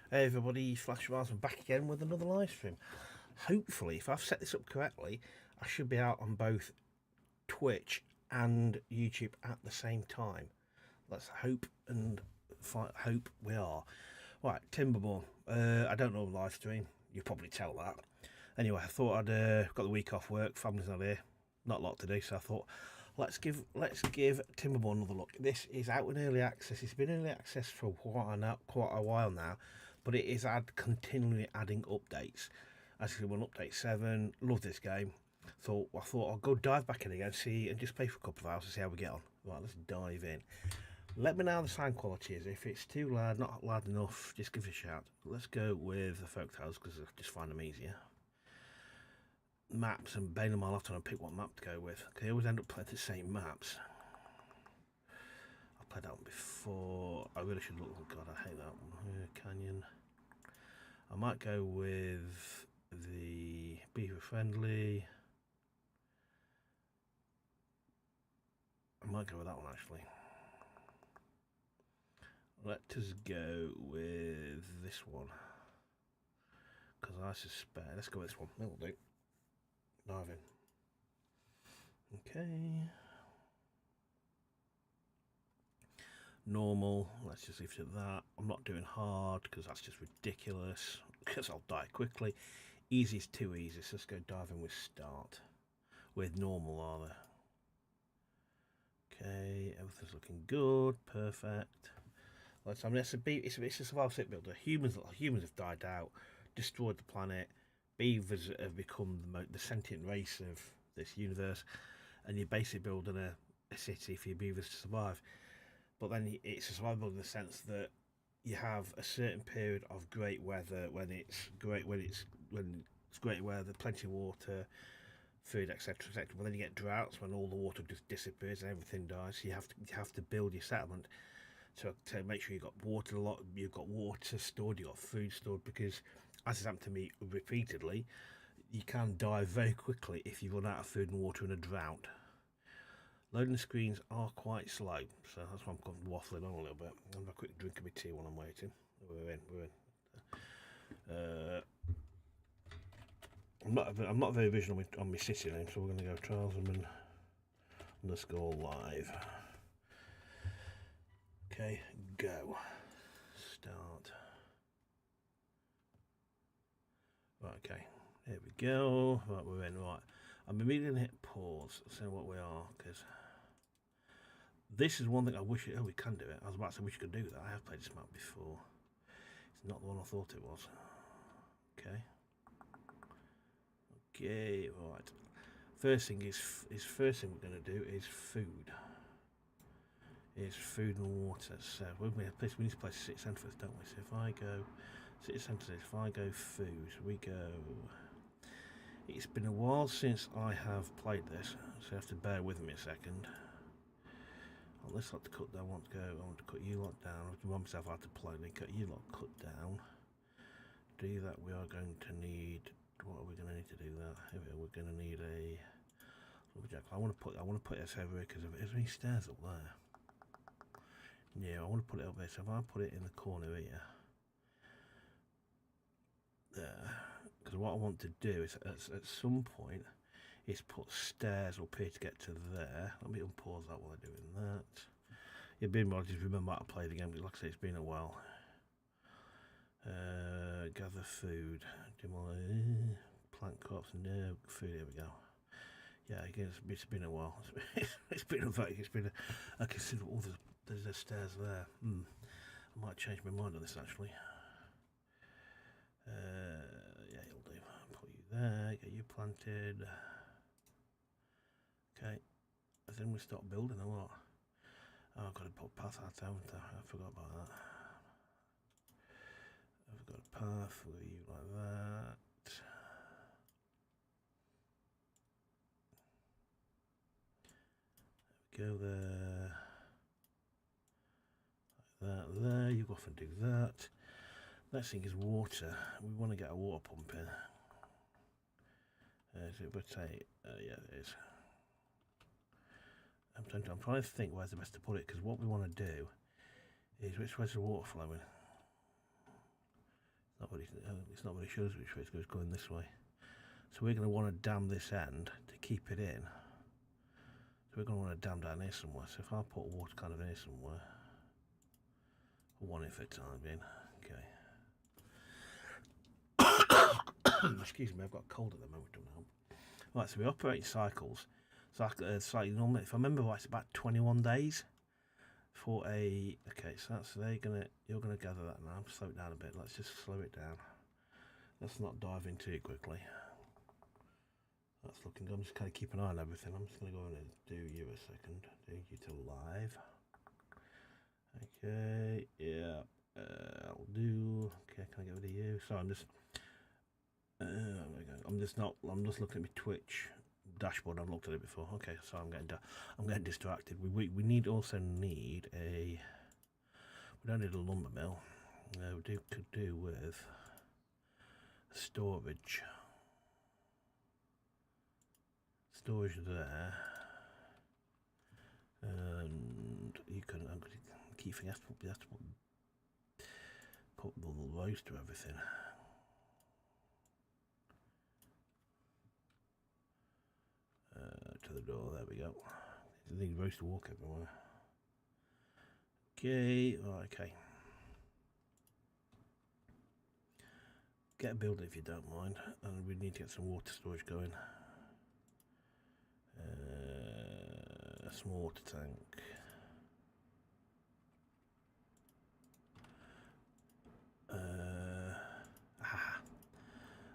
Hey everybody, Flash Mars, I'm back again with another live stream. Hopefully, if I've set this up correctly, I should be out on both Twitch and YouTube at the same time. Let's hope and hope we are. Right, Timberborn. I don't know the live stream. You'll probably tell that. Anyway, I thought I'd got the week off work. Family's not here. Not a lot to do, so I thought let's give Timberborn another look. This is out in early access. It's been early access for quite a while now, but it is continually adding updates. As you can, on update 7. Love this game. So I thought I'll go dive back in again, see, and just play for a couple of hours to see how we get on. Right, let's dive in. Let me know how the sound quality is. If it's too loud, not loud enough, just give it a shout. Let's go with the folk tales because I just find them easier. Maps, and bane of my life trying to pick what map to go with. Because I always end up playing the same maps. I've played that one before. I really should look. Oh God, I hate that one. Canyon. I might go with the beaver friendly. I might go with that one actually. Let us go with this one. Because I suspect. Let's go with this one. That'll do. Dive in. Okay. Normal. Let's just leave it at that. I'm not doing hard because that's just ridiculous. Because I'll die quickly. Easy is too easy. So let's go diving with start. With normal, rather. Okay. Everything's looking good. Perfect. Let's. I mean, it's a survival city builder. Humans have died out, destroyed the planet. Beavers have become the sentient race of this universe, and you're basically building a city for your beavers to survive. But then it's a survival in the sense that you have a certain period of great weather when it's great weather, plenty of water, food, etc., etc. But then you get droughts when all the water just disappears and everything dies. So you have to build your settlement to make sure you've got water stored, you've got food stored, because as it's happened to me repeatedly, you can die very quickly if you run out of food and water in a drought. Loading screens are quite slow, so that's why I'm waffling on a little bit. I'm gonna have a quick drink of my tea while I'm waiting. We're in. I'm not very visual on my city name, so we're gonna go Trialsman _ live. Okay, go. Start. Right, okay. Here we go. Right, we're in. Right. I'm immediately hit pause. See what we are, because this is one thing I wish. We can do it. I was about to say we could do that. I have played this map before. It's not the one I thought it was. Okay. Okay. Right. First thing we're going to do is food. Is food and water. So we need to play city centre first, don't we? So if I go city centre, if I go food, we go. It's been a while since I have played this, so you have to bear with me a second. On this lot to cut down, I want to cut you lot down. I have to remind myself how to play. Then cut you lot cut down. Do that. We are going to need. What are we going to need to do that? Here we are. We're going to need a lumberjack. I want to put this over here because is there any stairs up there? Yeah, I want to put it up there. So if I put it in the corner here, there. Because what I want to do is at some point is put stairs up here to get to there. Let me unpause that while I'm doing that. It'd been well, just remember how to play the game, because like I say, it's been a while. Gather food. Do my plant crops. No food. Here we go. Yeah, again, it's been a while. It's been a considerable. Oh, there's stairs there. I might change my mind on this actually. Yeah, you'll do. Put you there, get you planted. Okay, I think we start building or what? Oh, I've got to put path out, haven't I? I forgot about that. I've got a path for you like that. There we go there. Like that there, you go off and do that. Next thing is water. We want to get a water pump in. Is it rotate? Yeah, it is. I'm trying to think where's the best to put it, because what we want to do is which way's the water flowing. It's not really shows which way it's going this way. So we're going to want to dam this end to keep it in. So we're going to want to dam down here somewhere. So if I put water kind of here somewhere, one if at a time being, okay. Excuse me, I've got a cold at the moment, don't know. Right, so we operate cycles. So slightly normally, if I remember right, it's about 21 days for a. Okay, so that's you're gonna gather that now. Slow it down a bit. Let's just slow it down. Let's not dive in too quickly. That's looking good. I'm just kind of keep an eye on everything. I'm just gonna go in and do you a second. Do you to live. Okay, yeah. I'll do. Okay, can I get rid of you? Sorry, I'm just looking at my Twitch dashboard. I've looked at it before. Okay, so I'm getting distracted. We also need a. We don't need a lumber mill. We could do with storage. Storage there, and you can. I'm going to keep thinking. You have to put the rows to everything. To the door, there we go. I need rows to walk everywhere. Okay, okay. Get a builder if you don't mind, and we need to get some water storage going. A small water tank.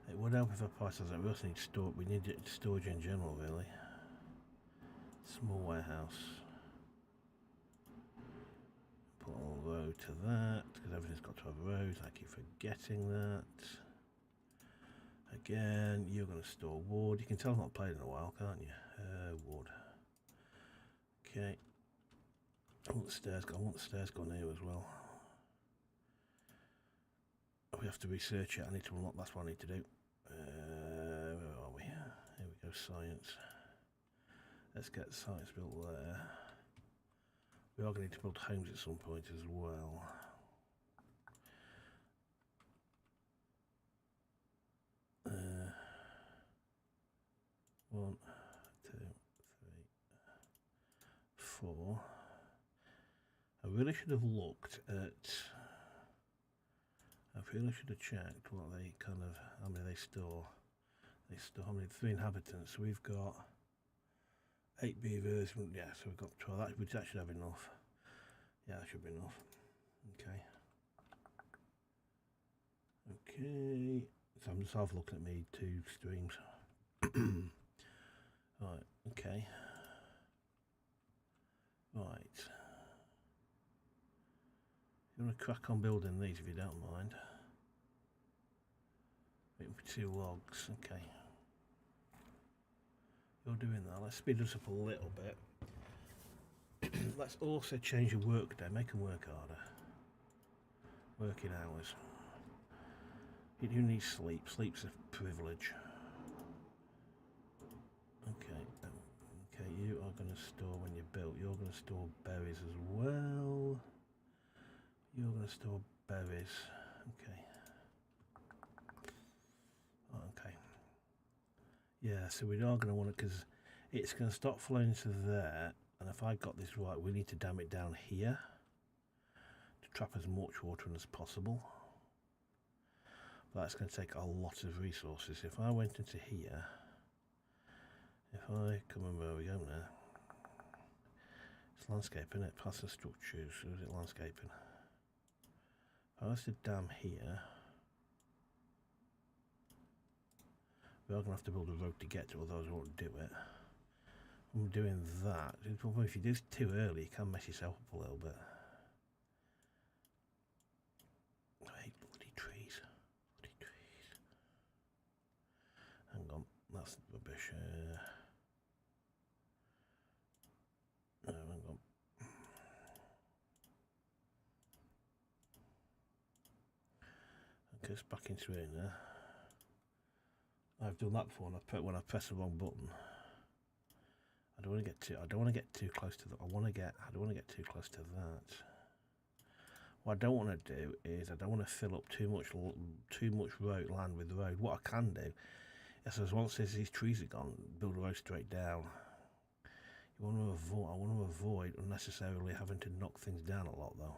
It would help if our prices that we also need storage. We need storage in general, really. Small warehouse. Put a row to that because everything's got to have rows. I keep forgetting that. Again, you're going to store wood. You can tell I've not played in a while, can't you? Wood. Okay. I want the stairs gone here as well. We have to research it. I need to unlock. That's what I need to do. Where are we? Here we go. Science. Let's get science built there. We are going to need to build homes at some point as well. One, two, three, four. I really should have looked at. I really should have checked what they kind of, how many they store. They store how many? 3 inhabitants. So we've got 8 beavers. Yeah, so we've got 12. That should have enough. Yeah, that should be enough. Okay. Okay. So I'm just half looking at me 2 streams. Right. Okay. Right. You want to crack on building these if you don't mind. Waiting for 2 logs. Okay. You're doing that. Let's speed this up a little bit. Let's also change your work day. Make them work harder. Working hours. You do need sleep. Sleep's a privilege. Okay. Okay, you are going to store when you build. You're going to store berries as well. You're going to store berries. Okay. Okay. Yeah, so we are going to want it because it's going to stop flowing to there. And if I got this right, we need to dam it down here to trap as much water in as possible. But that's going to take a lot of resources. If I went into here, if I come on, where we go now? It's landscaping, it? Passive structures, or is it landscaping? If I was to dam here, we are going to have to build a road to get to, otherwise we won't do it. I'm doing that. If you do it too early, you can mess yourself up a little bit. I hate bloody trees. Bloody trees. Hang on, that's rubbish. No, hang on. Okay, it's back into it now. I've done that before when I press the wrong button. I don't want to get too close to that. I don't want to get too close to that. What I don't want to do is I don't want to fill up too much road land with the road. What I can do is, once these trees are gone, build a road straight down. I want to avoid unnecessarily having to knock things down a lot, though.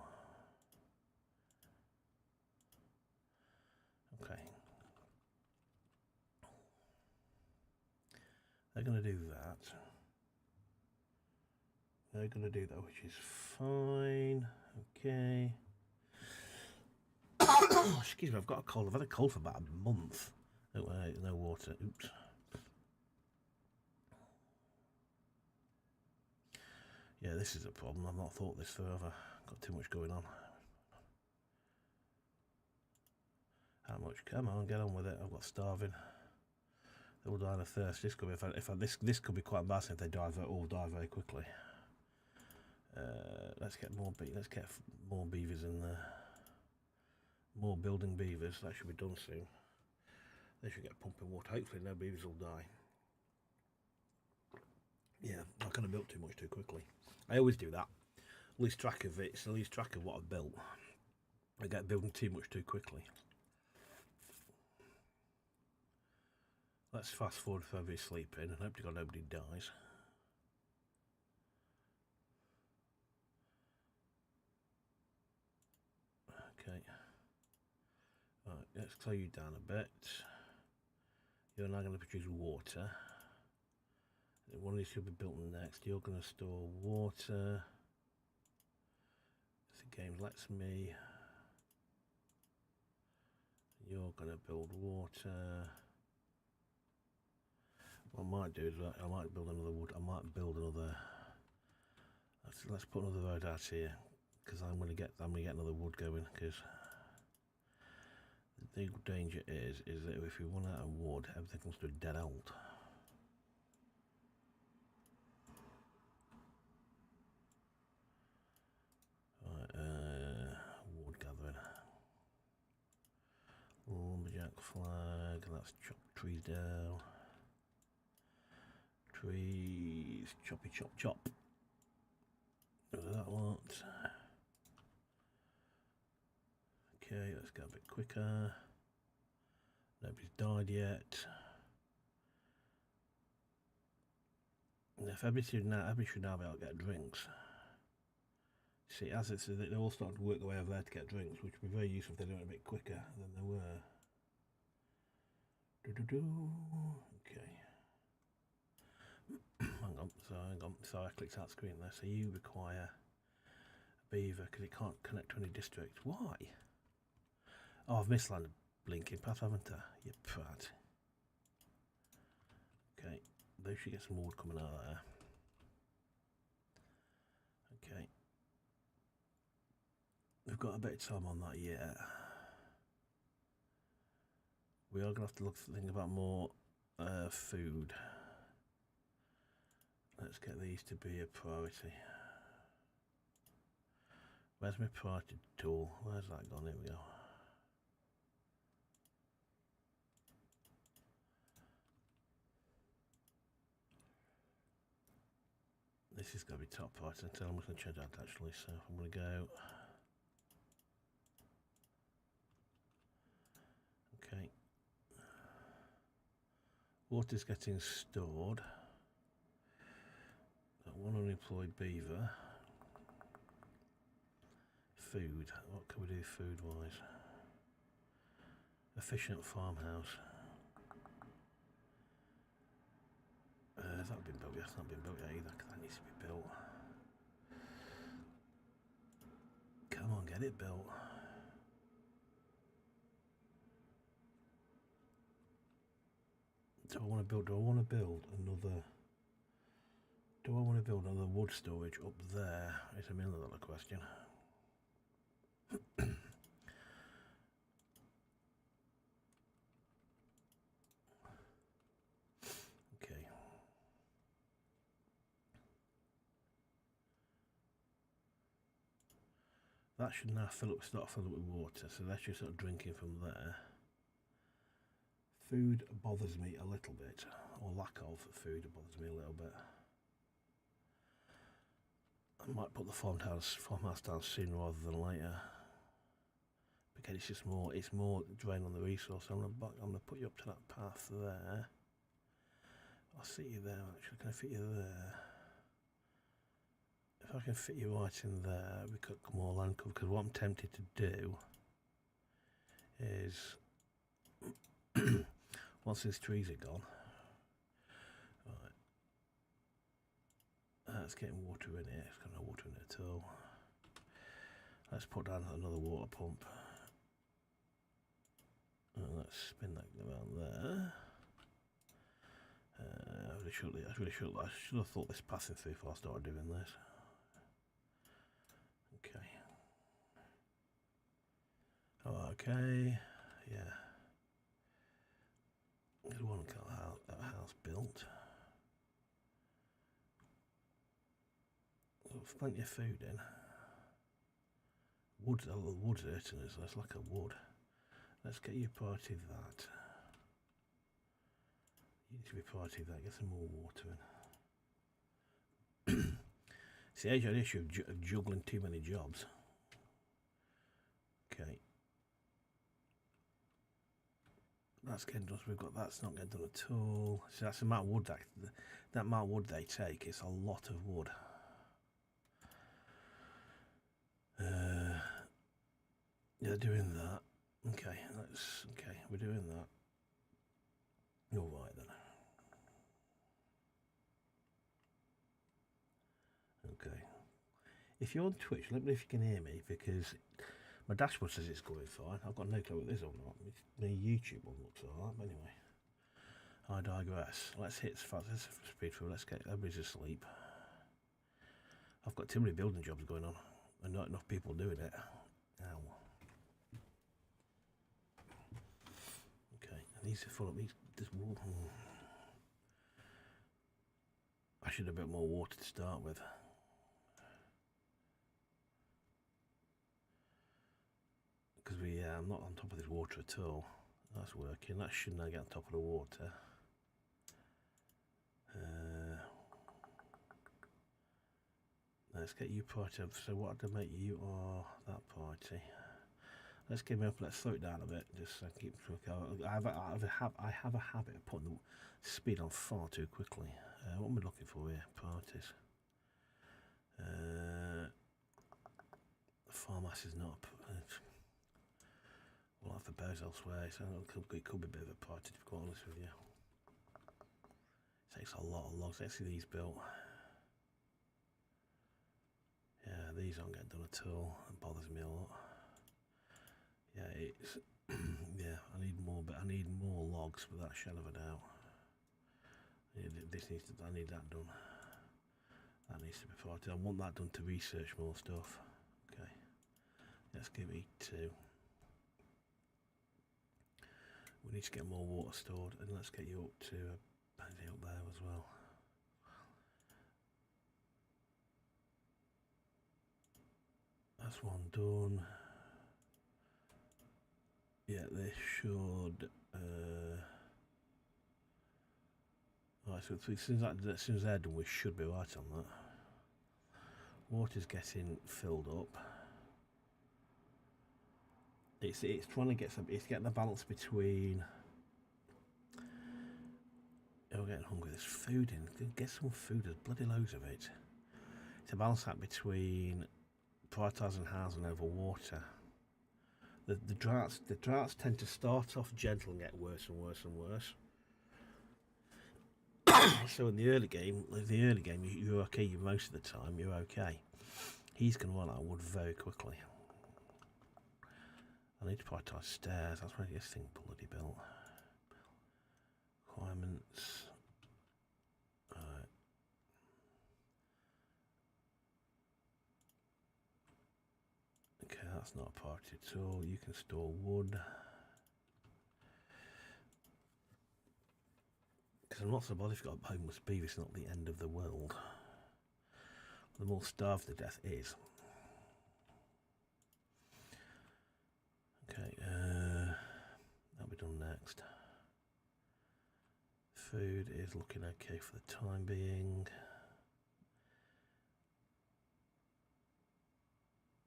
Okay. They're going to do that. They're going to do that, which is fine. Okay. Excuse me, I've got a cold. I've had a cold for about a month. Oh, no water. Oops. Yeah, this is a problem. I've not thought this further. Got too much going on. How much? Come on, get on with it. I've got starving. They will die of thirst. This could be this could be quite embarrassing if they all die very quickly. Let's get more beavers in there. More building beavers. That should be done soon. They should get pumping water. Hopefully no beavers will die. Yeah, I kind of built too much too quickly. I always do that. Lose track of it. So lose track of what I've built. I get building too much too quickly. Let's fast forward for everybody sleeping and hope to God nobody dies. Okay. Right, let's slow you down a bit. You're now going to produce water. One of these should be built next. You're going to store water. If the game lets me. You're going to build water. What I might do is I might build another wood. I might build another. Let's put another road out here because I'm going to get another wood going. Because the big danger is that if we run out of wood, everything comes to a dead halt. Right, wood gathering. Lumberjack flag. Let's chop trees down. Trees, choppy chop chop. Look at that lot. Okay, let's go a bit quicker. Nobody's died yet. If everybody should now be able to get drinks. See, as it's they're all starting to work their way over there to get drinks, which would be very useful if they do it a bit quicker than they were. Okay. Hang on. So I clicked out screen there. So you require a beaver because it can't connect to any district. Why? Oh, I've missed land blinking path, haven't I? You prat. Okay, they should get some wood coming out of there. Okay. We've got a bit of time on that yet. We are going to have to think about more food. Let's get these to be a priority. Where's my priority tool? Where's that gone? Here we go. This is going to be top priority until I'm going to change that actually. So I'm going to go. Okay. Water's getting stored. Got one unemployed beaver. Food. What can we do food wise? Efficient farmhouse. Has that been built yet? It's not been built yet either, because that needs to be built. Come on, get it built. Do I want to build another wood storage up there? It's a million dollar question. Okay. That should now start filling up with water, so that's just sort of drinking from there. Food bothers me a little bit, or lack of food bothers me a little bit. I might put the farmhouse down sooner rather than later. again, it's more drain on the resource. I'm gonna put you up to that path there. I'll sit you there. Actually, can I fit you there? If I can fit you right in there, we could come more land cover. Because what I'm tempted to do is once these trees are gone, right, that's getting water in it. It's got no water in it at all. Let's put down another water pump. And let's spin that around there. I should have thought this passing through before I started doing this. Okay. Oh, okay. Yeah. There's one house built. There's plenty of food in. Wood's hurting us. Let's look at wood. Let's get you part of that. You need to be part of that. Get some more water in. See, I had an issue of juggling too many jobs. Okay. That's getting done. So we've got that's not getting done at all. So that's the amount of wood that amount of wood they take. It's a lot of wood. They're doing that. Okay, we're doing that. All right then. Okay. If you're on Twitch, let me know if you can hear me, because my dashboard says it's going fine. I've got no clue what this is or not. My YouTube one looks alright, but anyway. I digress. Let's hit speed through. Let's get everybody's asleep. I've got too many building jobs going on and not enough people doing it. Ow. Okay, and these are full of this water. I should have a bit more water to start with. Because I'm not on top of this water at all. That's working. That should now get on top of the water. Let's get you party up. So what to make you are that party? Let's get me up. Let's slow it down a bit. Just so I keep. I have a habit of putting the speed on far too quickly. What am I looking for here? Parties. Farm mass is not up. We'll have the bows elsewhere, so it could be a bit of a party, to be quite honest with you. It takes a lot of logs. Let's see these built. Yeah, these aren't getting done at all. It bothers me a lot. Yeah, it's yeah. I need more, but I need more logs without a shadow of a doubt. I need that done. That needs to be party. I want that done to research more stuff. Okay, let's give it 2. We need to get more water stored, and let's get you up to up there as well. That's one done. Yeah, this should. Right, so as soon as they're done, we should be right on that. Water's getting filled up. It's trying to get it's getting the balance between. Oh, we're getting hungry. There's food in. Get some food. There's bloody loads of it. It's a balance act between prioritising housing over water. The droughts tend to start off gentle and get worse and worse and worse. So in the early game, you're okay. Most of the time, you're okay. He's going to run out of wood very quickly. I need to prioritise stairs. That's why this thing bloody built. Requirements. Right. Okay, that's not a priority at all. You can store wood. Because I'm not so bothered if you've got homeless beavers. It's not the end of the world. The more starved to death is. Okay, that'll be done next. Food is looking okay for the time being.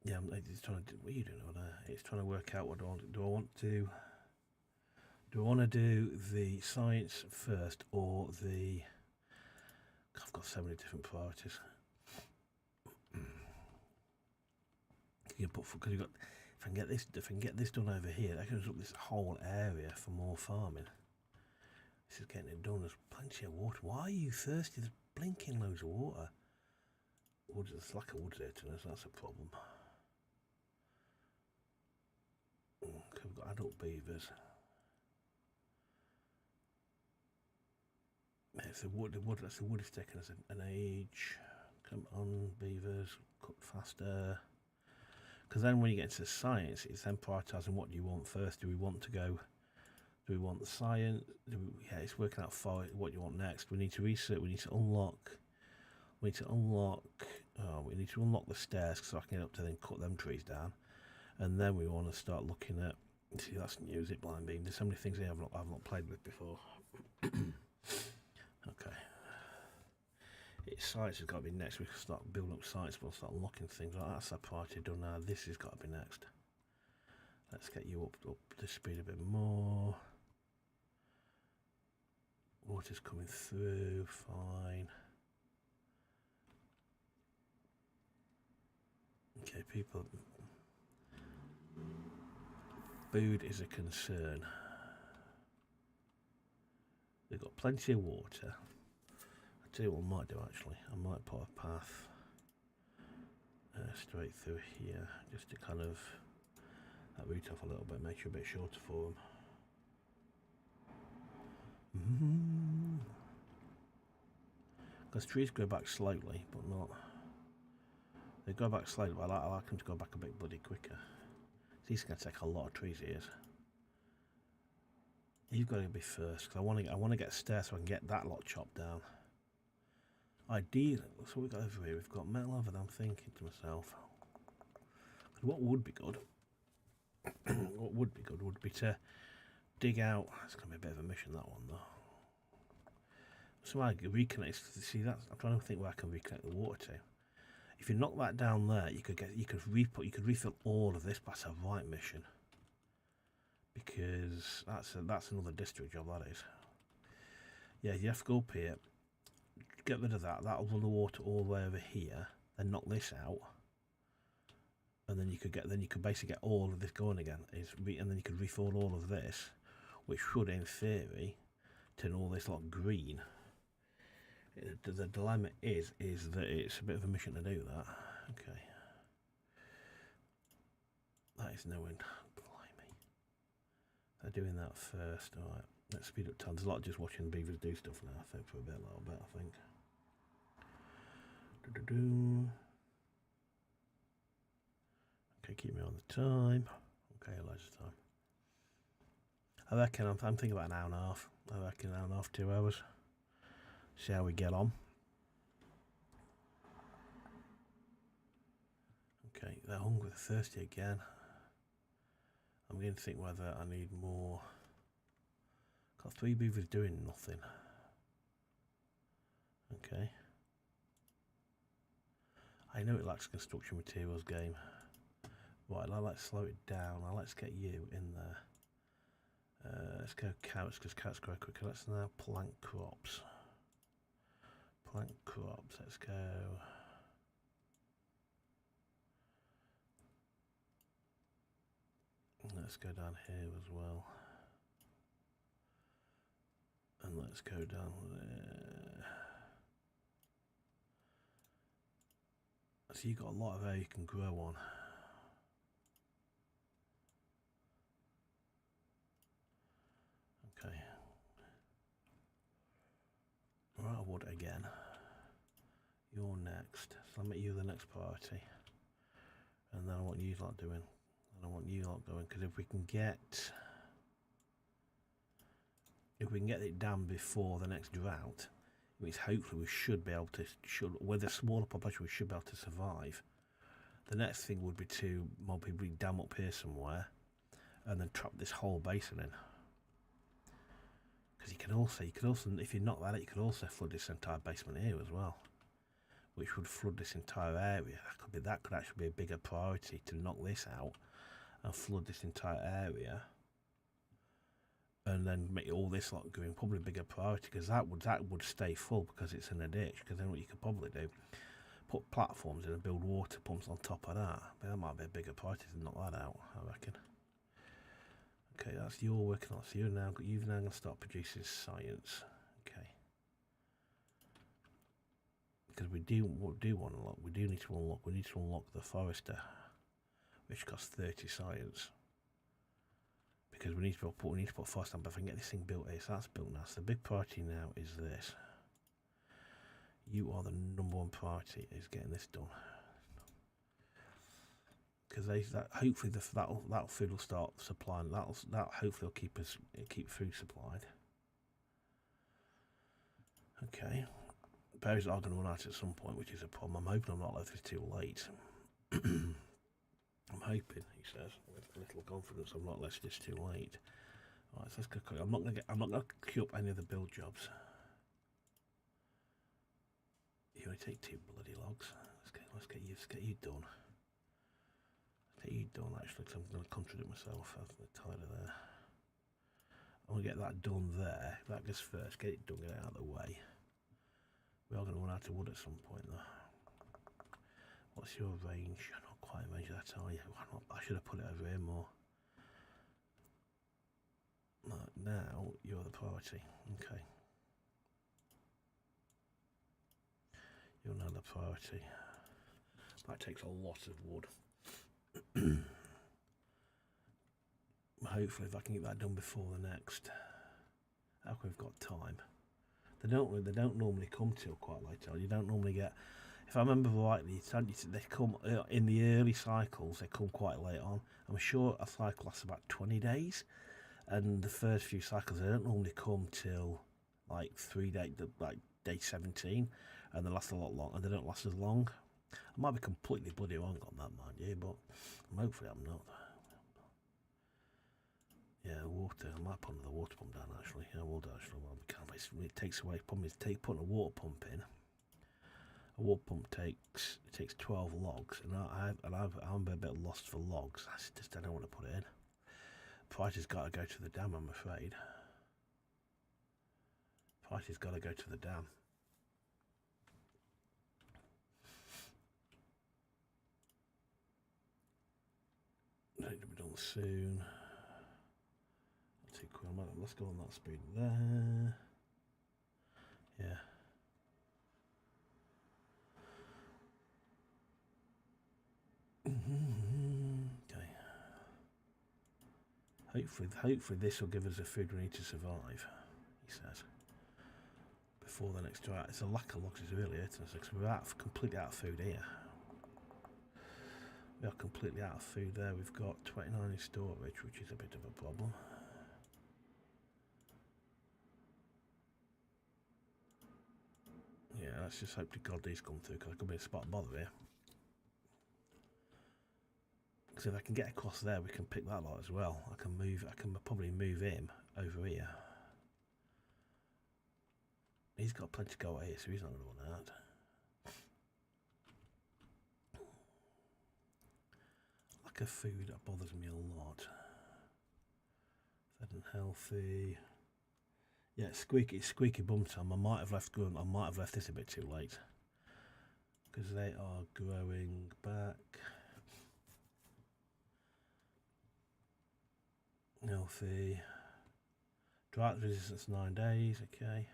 Yeah, it's trying to. What are you doing over there? It's trying to work out what do I want to. Do I want to do the science first or the? I've got so many different priorities. You can put because you've got. If I can get this done over here, that opens up this whole area for more farming. This is getting it done. There's plenty of water. Why are you thirsty? There's blinking loads of water. There's lack of wood there to us. That's a problem. Okay, we've got adult beavers. It's the wood. That's the wood is taking us an age. Come on, beavers, cut faster. Because then when you get into the science, it's then prioritising what do you want first. Do we want to go? Do we want the science? Yeah, it's working out for what you want next. We need to research. We need to unlock. We need to unlock. Oh, we need to unlock the stairs so I can get up to then cut them trees down, and then we want to start looking at. See, that's new. Is it blind beam? There's so many things here I've not played with before. Okay. Science has got to be next. We can start building up science. We'll start unlocking things. Right, that's a priority done now. This has got to be next. Let's get you up to speed a bit more. Water's coming through. Fine. Okay, people. Food is a concern. They've got plenty of water. I'll tell you what I might do actually. I might put a path straight through here just to kind of that route off a little bit, make sure a bit shorter for them. Because trees go back slowly, but not. They go back slowly, but I like them to go back a bit bloody quicker. These are going to take a lot of trees here. You've got to be first, because I want to get stairs so I can get that lot chopped down. Ideally, that's what we've got over here. We've got metal over there. I'm thinking to myself, what would be good? What would be good would be to dig out. It's going to be a bit of a mission, that one though. So I reconnect. See, I'm trying to think where I can reconnect the water to. If you knock that down there, you could refill all of this. That's a right mission. Because that's another district job, that is. Yeah, you have to go up here, get rid of that. That'll run the water all the way over here. Then knock this out, and then you could basically get all of this going again. And then you could refill all of this, which should, in theory, turn all this lot green. The dilemma is that it's a bit of a mission to do that. Okay, that is no end. They're doing that first. Alright, let's speed up time. There's a lot of just watching the beavers do stuff now, I think, for a little bit, I think. Okay, keep me on the time. Okay, loads of time. I reckon I'm thinking about an hour and a half. I reckon an hour and a half, 2 hours. See how we get on. Okay, they're hungry, they're thirsty again. I'm going to think whether I need more. Got 3 beavers doing nothing. Okay. I know it lacks construction materials game. Right, let's slow it down. Now let's get you in there. Let's go carrots because carrots grow quicker. Let's now plant crops. Plant crops. Let's go. Let's go down here as well. And let's go down there. So you've got a lot of area you can grow on. Okay. We're out of wood again. You're next. So I'll make you the next priority. And then I want you lot doing. And I want you lot going, because if we can get it done before the next drought, which hopefully we should be able to, with a smaller population we should be able to survive. The next thing would be to maybe dam up here somewhere and then trap this whole basin in. Because you can also, if you knock that out, you could also flood this entire basement here as well. which would flood this entire area. That could actually be a bigger priority to knock this out and flood this entire area, and then make all this lot going probably a bigger priority, because that would stay full because it's in a ditch. Because then what you could probably do, put platforms in and build water pumps on top of that. But that might be a bigger priority to knock that out, I reckon. Okay, that's you're working on. So you've now going to start producing science. Okay. Because we do want to unlock. We need to unlock the forester, which costs 30 science. Because we need to put forest on. But if I can get this thing built here, so that's built now. So the big priority now is this. You are the #1 priority, is getting this done. Because hopefully that food will start supplying. That hopefully will keep food supplied. Okay, berries are going to run out at some point, which is a problem. I'm hoping I'm not left this too late. I'm hoping, he says, with little confidence, I'm not left this too late. Right, so let's go. I'm not going to queue up any of the build jobs. You only take 2 bloody logs. Let's get you done. You done actually, because I'm going to contradict myself. I'm tired of there. I'm going to get that done there. That goes first. Get it done, get it out of the way. We are going to run out of wood at some point though. What's your range? You're not quite range that, are you? I should have put it over here more. Now you're the priority. Okay. You're now the priority. That takes a lot of wood. Hopefully, if I can get that done before the next, how we've got time. They don't normally come till quite late on. You don't normally get, if I remember rightly, they come in the early cycles. They come quite late on. I'm sure a cycle lasts about 20 days, and the first few cycles they don't normally come till like day 17, and they last a lot long, and they don't last as long. I might be completely bloody wrong on that, mind you, but hopefully I'm not. Yeah, water. I might put another water pump down actually. I will actually. Well, it takes away. Problem is, putting a water pump in. A water pump takes 12 logs, and I'm a bit lost for logs. I don't want to put it in. Price has got to go to the dam, I'm afraid. Price has got to go to the dam. Need to be done soon. Let's go on that speed there. Yeah. Okay. Hopefully this will give us the food we need to survive, he says. Before the next drought. It's a lack of logs is really hurting us because we're completely out of food here. We are completely out of food there. We've got 29 in storage, which is a bit of a problem. Yeah, let's just hope to God these come through, because there could be a spot of bother here. Because if I can get across there, we can pick that lot as well. I can probably move him over here. He's got plenty to go here, so he's not going to run out. Lack of food, that bothers me a lot. Fed and healthy. Yeah, it's squeaky bum time. I might have left this a bit too late, because they are growing back. Healthy. Drought resistance 9 days. Okay.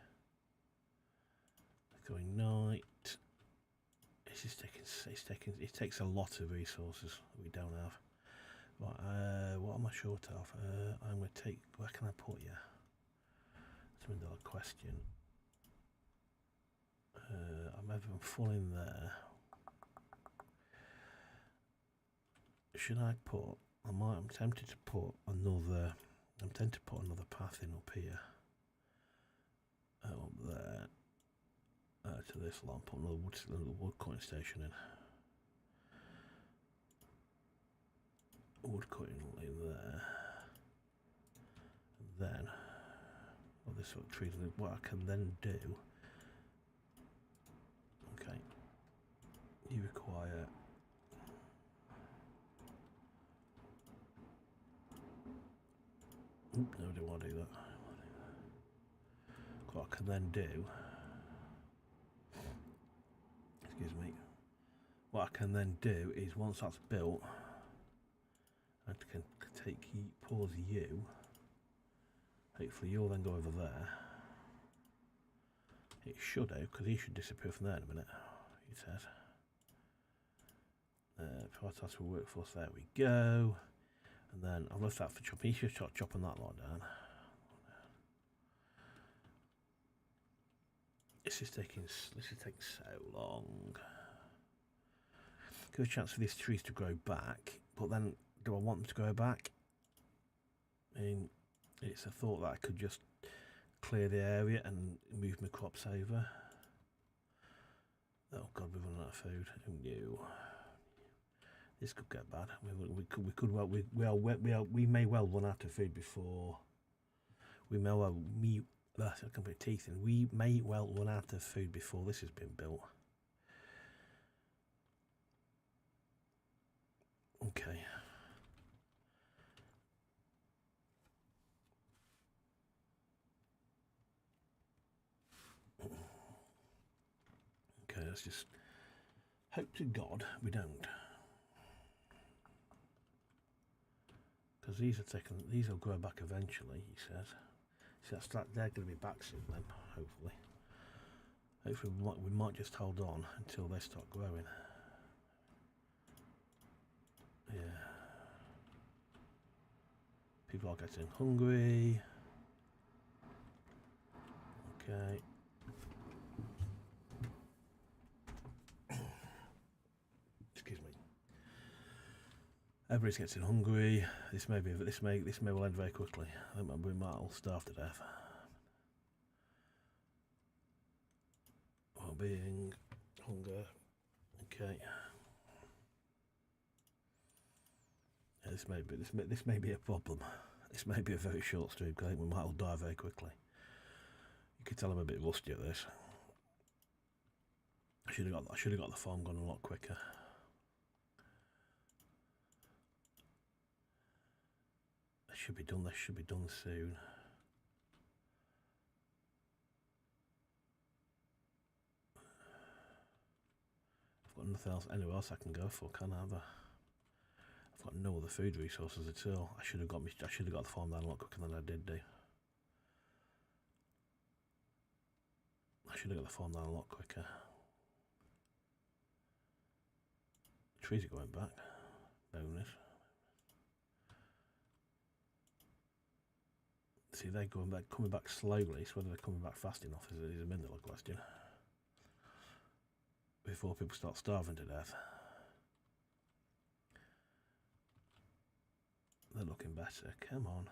Going night. It takes a lot of resources we don't have. Right. What am I short of? I'm going to take. Where can I put you? That's another question. I'm full in there. Should I put? I'm tempted to put another. I'm tempted to put another path in up here. Up there. To this lot. Put another wood cutting station in. Wood cutting in there. And then. This sort of trees. What I can then do. Okay. Oop, no, I don't want to do that. What I can then do, excuse me, what I can then do is once that's built, I can take pause you. Hopefully you'll then go over there. It should do, because he should disappear from there in a minute, he says. Prioritize for workforce, there we go. And then I've left that for chopping. He should start chopping that lot down. This is taking so long. Good chance for these trees to grow back, but then do I want them to grow back? I mean, it's a thought that I could just clear the area and move my crops over. Oh God, we've run out of food. Oh no. This could get bad. We may well run out of food before. We may well I can put teeth in. We may well run out of food before this has been built. Okay. Okay, let's just hope to God we don't. Because these will grow back eventually, he says. So they're going to be back soon then, hopefully. Hopefully we might just hold on until they start growing. Yeah. People are getting hungry. Okay. Excuse me. Everybody's getting hungry. This may well end very quickly. I think we might all starve to death. Well-being, hunger. Okay. Yeah, this may be a problem. This may be a very short stream because I think we might all die very quickly. You can tell I'm a bit rusty at this. I should have got the farm gone a lot quicker. This should be done soon. I've got nothing else anywhere else I can go for, can I? I've got no other food resources at all. I should have got the farm down a lot quicker than I did do. I should have got the farm down a lot quicker. The trees are going back. Bonus. See, they're coming back slowly, so whether they're coming back fast enough is a million-dollar question. Before people start starving to death. They're looking better, come on.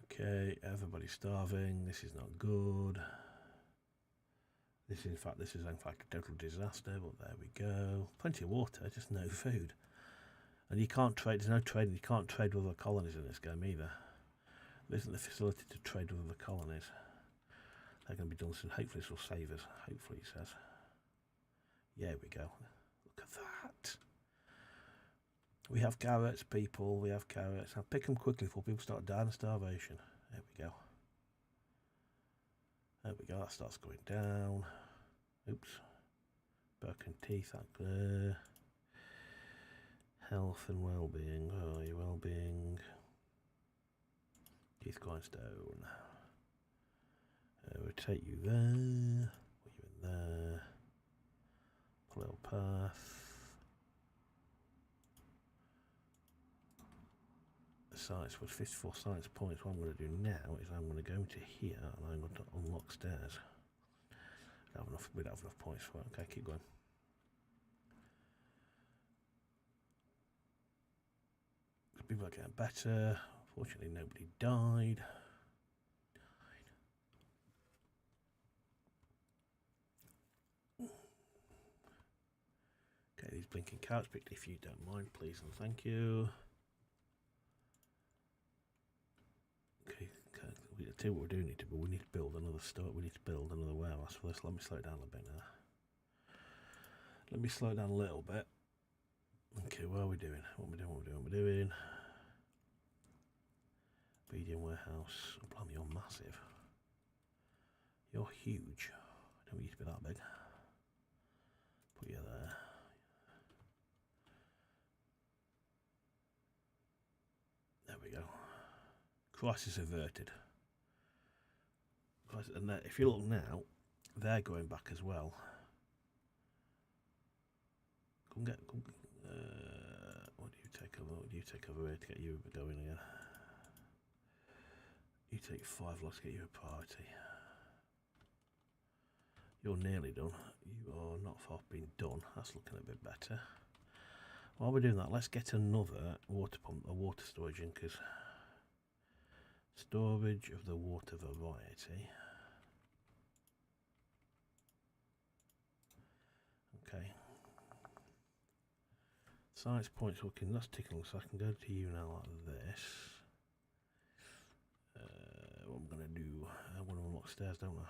Okay, everybody's starving, this is not good. This is in fact a total disaster, but there we go. Plenty of water, just no food. And you can't trade, there's no trading, you can't trade with other colonies in this game either. There isn't the facility to trade with other colonies. They're going to be done soon. Hopefully this will save us. Hopefully, he says. Yeah, we go. Look at that. We have carrots, people. We have carrots. I'll pick them quickly before people start dying of starvation. There we go. There we go. That starts going down. Oops. Broken teeth. That health and well-being. Oh, your well-being. Teeth grindstone. Rotate you there. Put you in there. Pull a little path. Science was 54 science points. What I'm going to do now is I'm going to go into here and I'm going to unlock stairs. We don't have enough points for it. Okay, keep going. People are getting better. Fortunately, nobody died. Okay, these blinking carrots picked if you don't mind, please and thank you. Okay, I'll tell you what we do need to do. We need to build another store. We need to build another warehouse for this. Let me slow it down a bit now. Let me slow it down a little bit. Okay, what are we doing? What are we doing? What are we doing? What are we doing? Medium warehouse. Oh, blimey, you're massive. You're huge. I don't need to be that big. Put you there. There we go. Crisis averted. And if you look now, they're going back as well. What do you take over? What do you take over here to get you going again? You take 5 lots to get you a priority. You're nearly done. You are not far from being done. That's looking a bit better. While we're doing that, let's get another water pump, a water storage in, because storage of the water variety. Okay. Science points looking, that's ticking, so I can go to you now like this. What I'm going to do, I want to unlock stairs, don't I?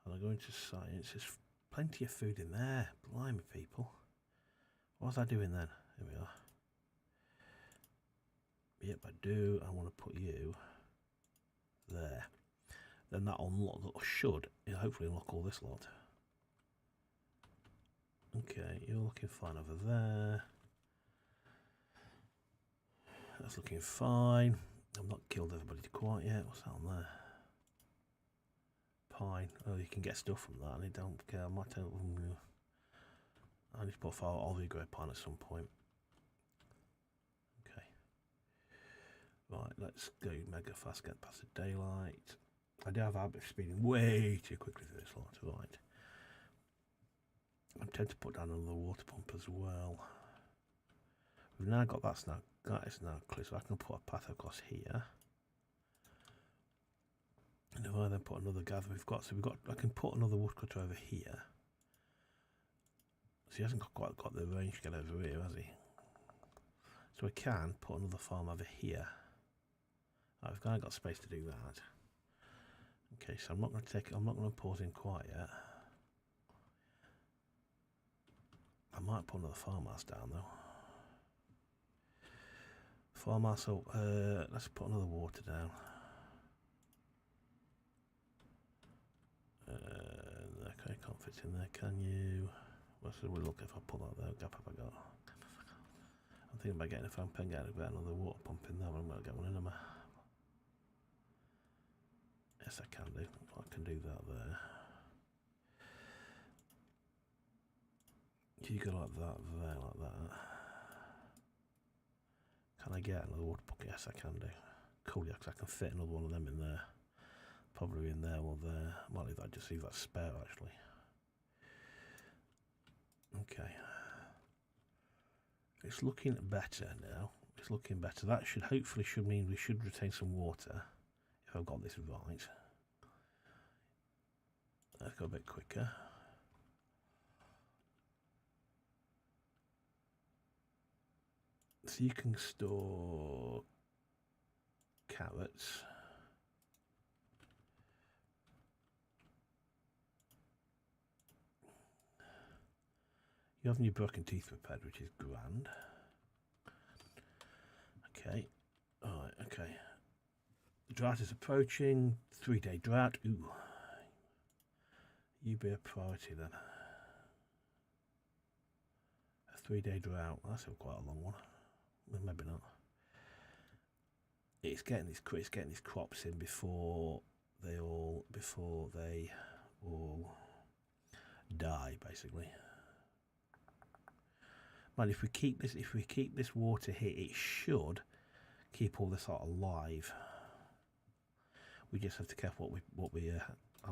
And I go into science, there's plenty of food in there. Blimey, people. What was I doing then? Here we are. Yep, I do. I want to put you there. Then that should hopefully unlock all this lot. Okay, you're looking fine over there. That's looking fine. I've not killed everybody quite yet. What's that on there? Pine. Oh, you can get stuff from that. I don't care. I might tell them. I need to put fire all the grey pine at some point. Okay. Right, let's go mega fast, get past the daylight. I do have a habit of speeding way too quickly through this lot. Right. I'm tempted to put down another water pump as well. We've now got that is now clear, so I can put a path across here. And if I then put another gather, I can put another water cutter over here. So he hasn't quite got the range to get over here, has he? So I can put another farm over here. Right, I've kind of got space to do that. Okay, so I'm not going to pause in quite yet. I might put another farmhouse down though. Farmhouse, so let's put another water down. Okay, can't fit in there, can you? What's the look if I pull that there? Gap have I got? I'm thinking about getting a fan pen, getting another water pump in there. I'm going to get one in, am I? Yes, I can do. I can do that there. You go like that, there, like that. Can I get another water pump? Yes, I can do. Cool, yeah, because I can fit another one of them in there. Probably in there or there. I might leave that, just leave that spare actually. Okay. It's looking better now. It's looking better. That should mean we should retain some water. If I've got this right. Let's go a bit quicker. So you can store carrots. You have new broken teeth prepared, which is grand. Okay. Alright, okay. The drought is approaching. 3-day drought. Ooh. You be a priority then. A 3-day drought. That's quite a long one. Well, maybe not. It's getting these crops in before they all die, basically. Man, if we keep this water here, it should keep all this lot alive. We just have to care how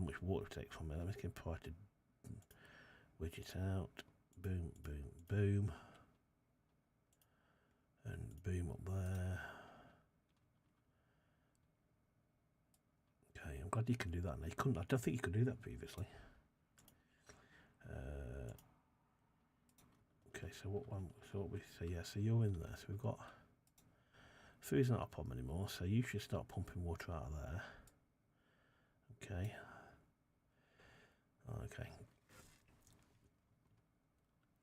much water we take from it. Let's get prior to widget out. Boom, boom, boom. And boom up there. Okay, I'm glad you can do that now. I don't think you could do that previously. Okay, so so you're in there. So we've got food's not a problem anymore. So you should start pumping water out of there. Okay. Okay.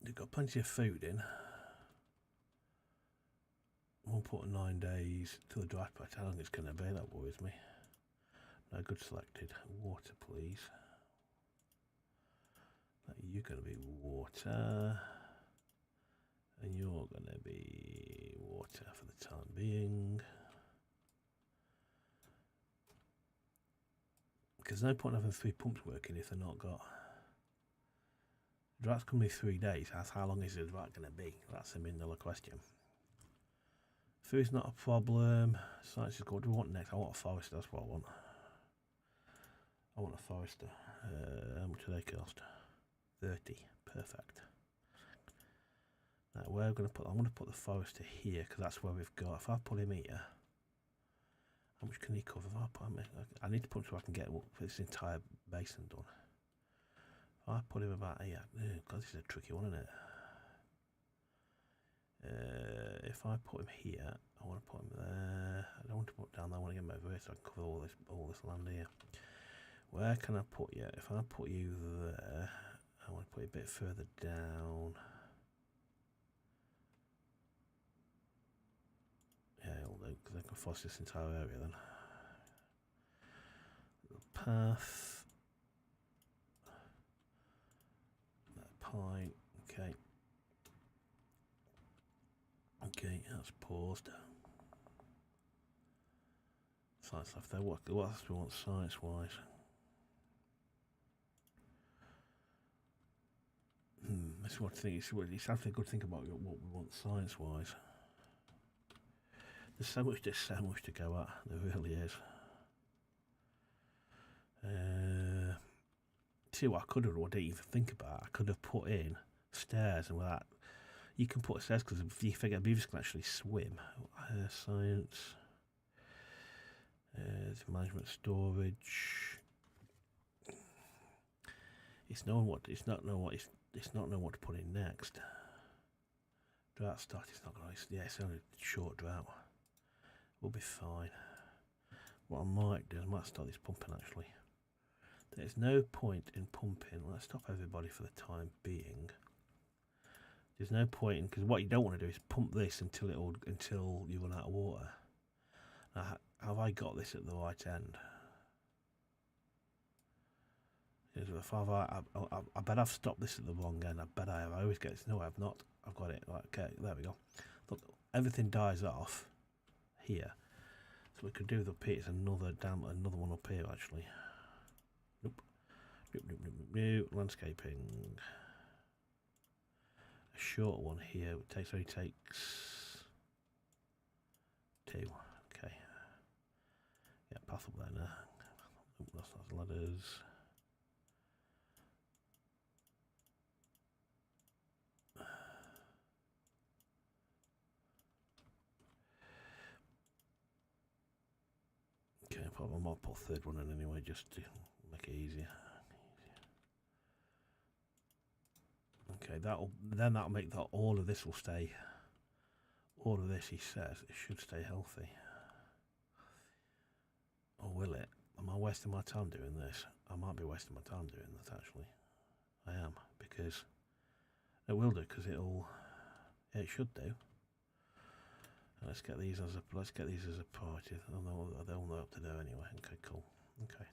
You've got plenty of food in. I'll put 9 days till the dry patch. How long it's going to be? That worries me. No good selected. Water, please. You're going to be water. And you're going to be water for the time being. Because there's no point having 3 pumps working if they're not got. Droughts can be 3 days. How long is the drought going to be? That's a $1,000,000 question. Food's not a problem. Science is good. What do we want next? I want a forester. That's what I want. I want a forester. How much do they cost? 30. Perfect. Now, where I'm going to put? I'm going to put the forester here because that's where we've got. If I put him here, how much can he cover? If I put him, I need to put him so I can get this entire basin done. If I put him about here, God, this is a tricky one, isn't it? If I put him here, I want to put him there. I don't want to put down there. I want to get him over here so I can cover all this land here. Where can I put you? If I put you there, I want to put you a bit further down. Yeah, it'll do because I can foster this entire area then. Path. That pine. Okay. Okay, that's paused. Science left there. What else do we want science-wise? This is what I think. It's actually a good thing about what we want science-wise. There's so much to go at. There really is. See what I could have. What I didn't even think about. I could have put in stairs, and with that, you can put stairs because if you figure beavers can actually swim. Science. Management storage. It's not knowing what to put in next. Drought start. It's not going to. Yeah, it's only a short drought. We'll be fine. What I might do is I might start this pumping actually. There's no point in pumping. Let's stop everybody for the time being. There's no point in, because what you don't want to do is pump this until you run out of water. Now, have I got this at the right end? I bet I've stopped this at the wrong end. I bet I have. I always get this. No, I've not. I've got it. Right, okay, there we go. Look, everything dies off here. So we could do the pit. It's another one up here actually. Nope. Nope. Landscaping. A short one here. Only takes 2. Okay. Yeah, path up there now. Nope, that's not ladders. Okay, I might put a third one in anyway, just to make it easier. Okay, that'll make that all of this will stay. All of this, he says, it should stay healthy. Or will it? Am I wasting my time doing this? I might be wasting my time doing this actually. I am, because it will do, because it'll. Yeah, it should do. Let's get these as a party. They'll know what to do anyway. Okay, cool. Okay.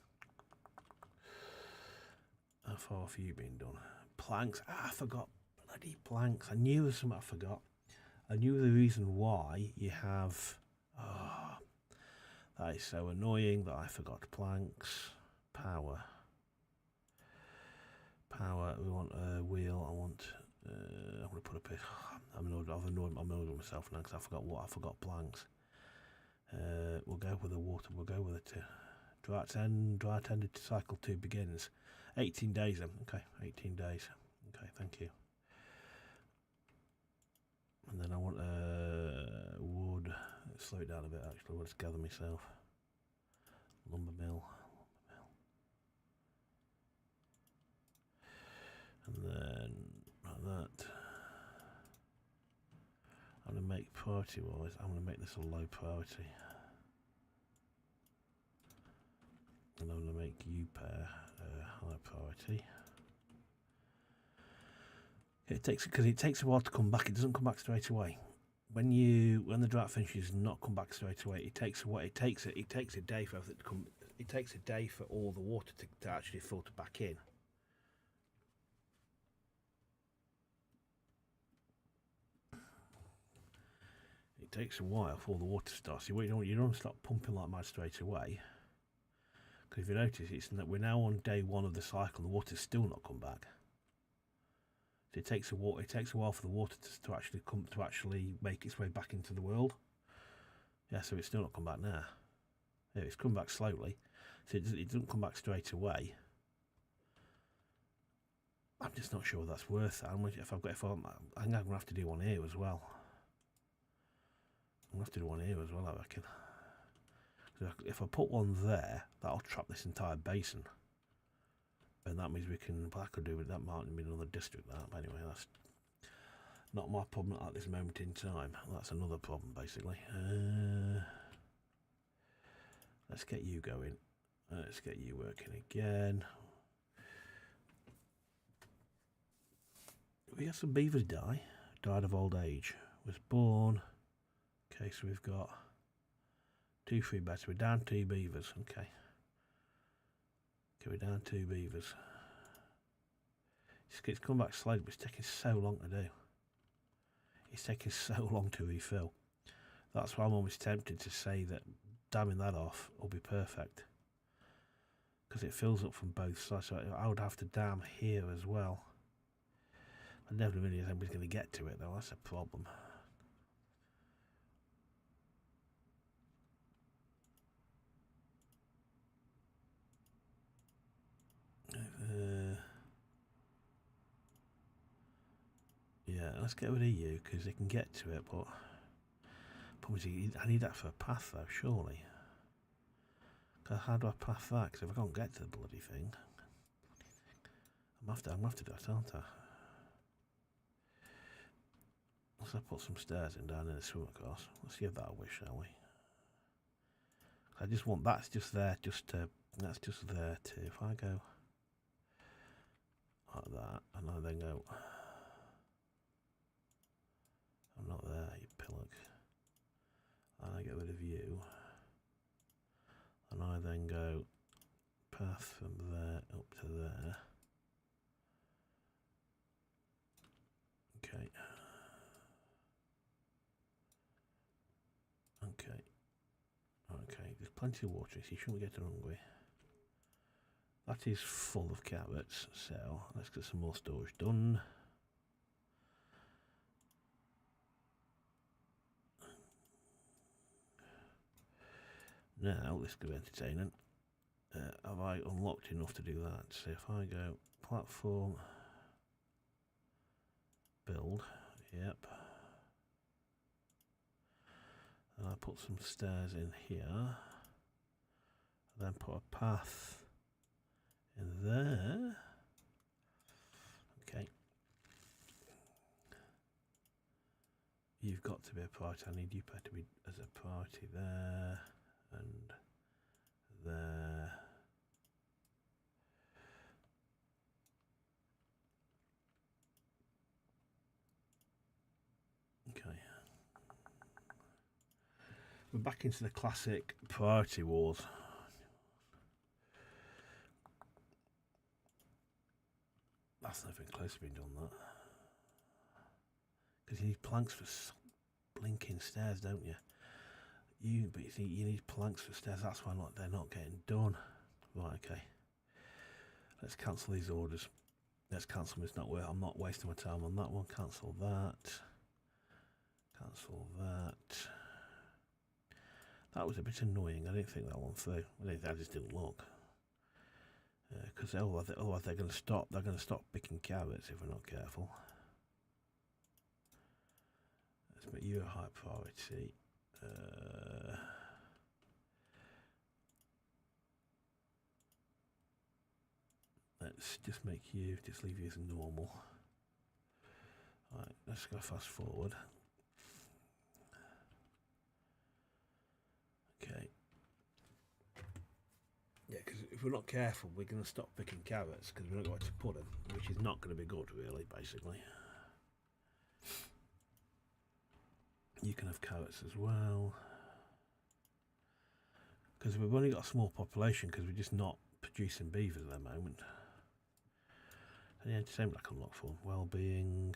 How far have you been done? Planks. I forgot bloody planks. I knew there was something I forgot. I knew the reason why you have. Oh, that is so annoying that I forgot planks. Power. We want a wheel. I want to put a bit. I'm annoyed with myself now because I forgot planks. We'll go with the water. We'll go with the drought ended cycle 2 begins. 18 days then. Okay, 18 days. Okay, thank you. And then I want wood. Let's slow it down a bit actually. I'll just gather myself. Lumber mill. And then like that. I'm going to make priority wise, I'm going to make this a low priority. And I'm going to make you pair a high priority. It takes a while to come back. It doesn't come back straight away. when the drought finishes and not come back straight away, it takes a day for everything to come. It takes a day for all the water to actually filter back in. It takes a while for all the water starts. You don't start pumping like mad straight away. Because if you notice, we're now on day 1 of the cycle, and the water's still not come back. So it takes a while for the water to actually make its way back into the world. Yeah, so it's still not come back now. Yeah, it's come back slowly, so it doesn't come back straight away. I'm just not sure that's worth it. I think I'm gonna have to do one here as well. I'm gonna have to do one here as well, I reckon. If I put one there, that'll trap this entire basin. And that means we can, but I could do with that, might be another district that, but anyway, that's not my problem at this moment in time. That's another problem, basically. Let's get you going. Let's get you working again. We got some beavers died of old age, was born. Okay, so we've got 2 free beds. We're down 2 beavers. Okay, we're down 2 beavers. It's come back slowly, but it's taking so long to do. It's taking so long to refill. That's why I'm almost tempted to say that damming that off will be perfect, because it fills up from both sides. So I would have to dam here as well. I never really think anybody's going to get to it though. That's a problem. Yeah, let's get rid of you because they can get to it, but probably I need that for a path though, surely. Cause how do I path that? Because if I can't get to the bloody thing, I'm gonna have to do that, aren't I? Let's put some stairs in down in the swim across. Let's give that a wish, shall we? I just want that's just there to. If I go like that, and I then go. I'm not there, you pillock. And I get rid of you. And I then go path from there up to there. Okay. Okay, there's plenty of water, so you shouldn't get hungry. That is full of carrots, so let's get some more storage done. Now, this could be entertaining. Have I unlocked enough to do that? So if I go platform, build, yep. And I put some stairs in here. Then put a path in there. Okay. You've got to be a priority. I need you to be as a priority there. And there. Okay. We're back into the classic priority wars. That's nothing close to being done, that. Because you need planks for blinking stairs, don't you? But you think you need planks for stairs. That's why they're not getting done. Right, okay. Let's cancel these orders. Let's cancel them. It's not worth. I'm not wasting my time on that one. Cancel that. Cancel that. That was a bit annoying. I didn't think that one through. I just didn't look. Because otherwise they're going to stop. They're going to stop picking carrots if we're not careful. Let's make you a high priority. Let's just make you, just leave you as normal. Right, let's go fast forward. Okay. Yeah, because if we're not careful, we're going to stop picking carrots because we're not going to put them, which is not going to be good, really, basically. You can have carrots as well. Because we've only got a small population because we're just not producing beavers at the moment. And the entertainment I can unlock for well-being,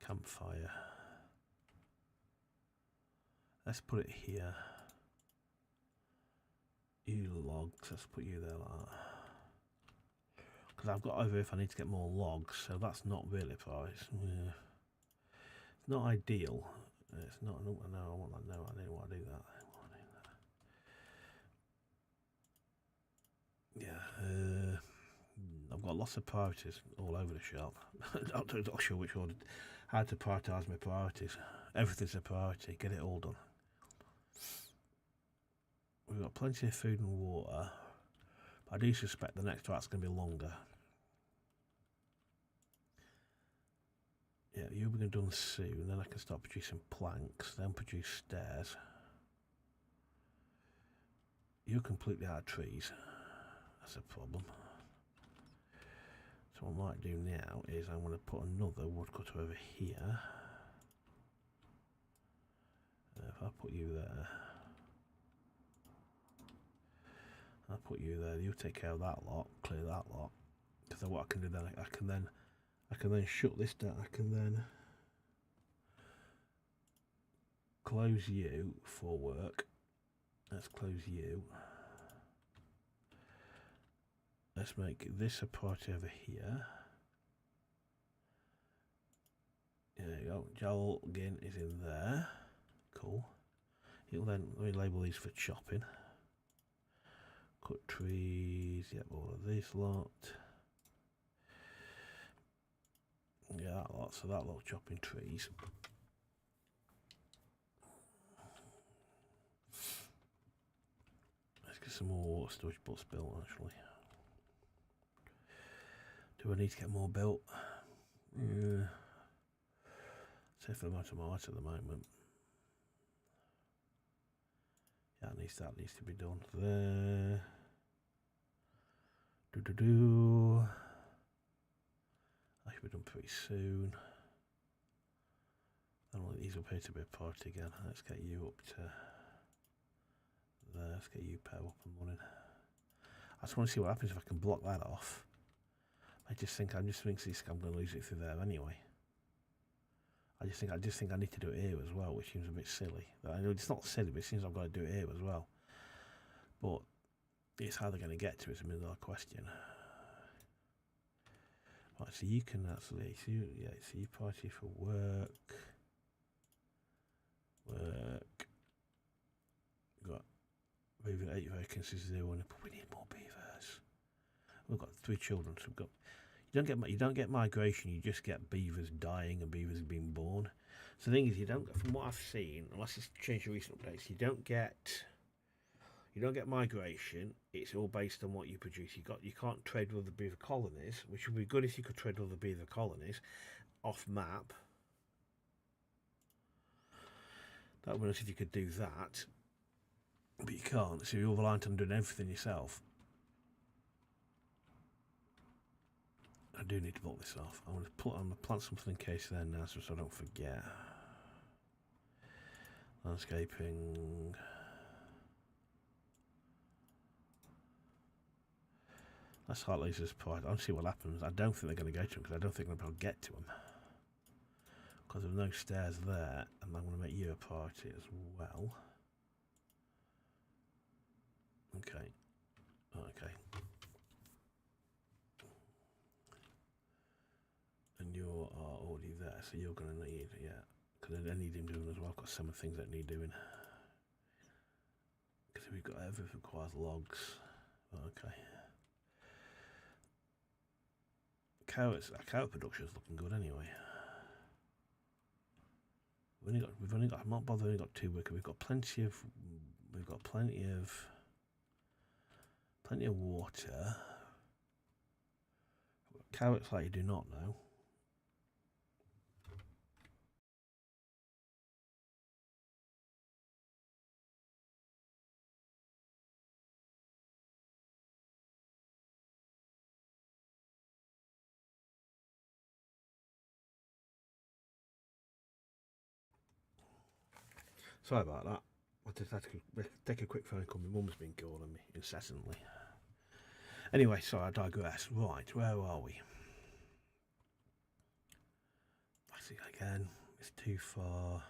campfire. Let's put it here. You logs, let's put you there like that. Because I've got over if I need to get more logs, so that's not really a price. Yeah. It's not ideal. It's not. No, I want that. No, I don't want to do that. Yeah, I've got lots of priorities all over the shop. I'm not sure which one. How to prioritise my priorities. Everything's a priority. Get it all done. We've got plenty of food and water. I do suspect the next drouht's going to be longer. Yeah, you'll be done soon. Then I can start producing planks. Then produce stairs. You're completely out of trees. That's a problem. So what I might do now is I'm going to put another woodcutter over here. If I put you there, I'll put you there. You take care of that lot, clear that lot. Because then what I can do then, I can then shut this down. I can then close you for work. Let's close you. Let's make this a priority over here. There you go. Joel again is in there. Cool. It'll then, let me label these for chopping. Cut trees. Yep, all of this lot. Yeah, that lot. So that lot chopping trees. Let's get some more water storage butts built actually. Do I need to get more built? Yeah. Safe for the amount of mice at the moment. Yeah, that needs to be done there. That should be done pretty soon. I don't think these will appear to be a priority again. Let's get you up to there. Let's get you power up and running. I just want to see what happens if I can block that off. I'm just thinking I'm going to lose it through there anyway. I just think I need to do it here as well, which seems a bit silly. I know it's not silly, but it seems I've got to do it here as well. But it's how they're going to get to it is another question. Right, so you can actually, so you party for work. Got moving 8 vacancies to do, but we need more beavers. We've got 3 children, so we've got. You don't get migration. You just get beavers dying and beavers being born. So the thing is, you don't. From what I've seen, unless it's changed in recent updates, you don't get migration. It's all based on what you produce. You can't trade with the beaver colonies, which would be good if you could trade with the beaver colonies off map. That would be nice if you could do that, but you can't. So you're reliant on doing everything yourself. I do need to block this off. I'm going to plant something in case there now, so I don't forget. Landscaping. Let's start lasers part. I'll see what happens. I don't think they're going to go to them because I don't think they're going to get to them. Because there's no stairs there, and I'm going to make you a priority as well. Okay. Okay. And you are already there, so you're going to need, yeah. Because I need him doing as well. I've got some things that need doing. Because we've got everything requires logs. Okay. Carrot production is looking good anyway. We've only got. I'm not bothered. We've only got 2 wicked. We've got plenty of water. Carrots like you do not know. Sorry about that. I just had to take a quick phone call. My mum's been calling me incessantly. Anyway, sorry, I digress. Right, where are we? I see again. It's too far.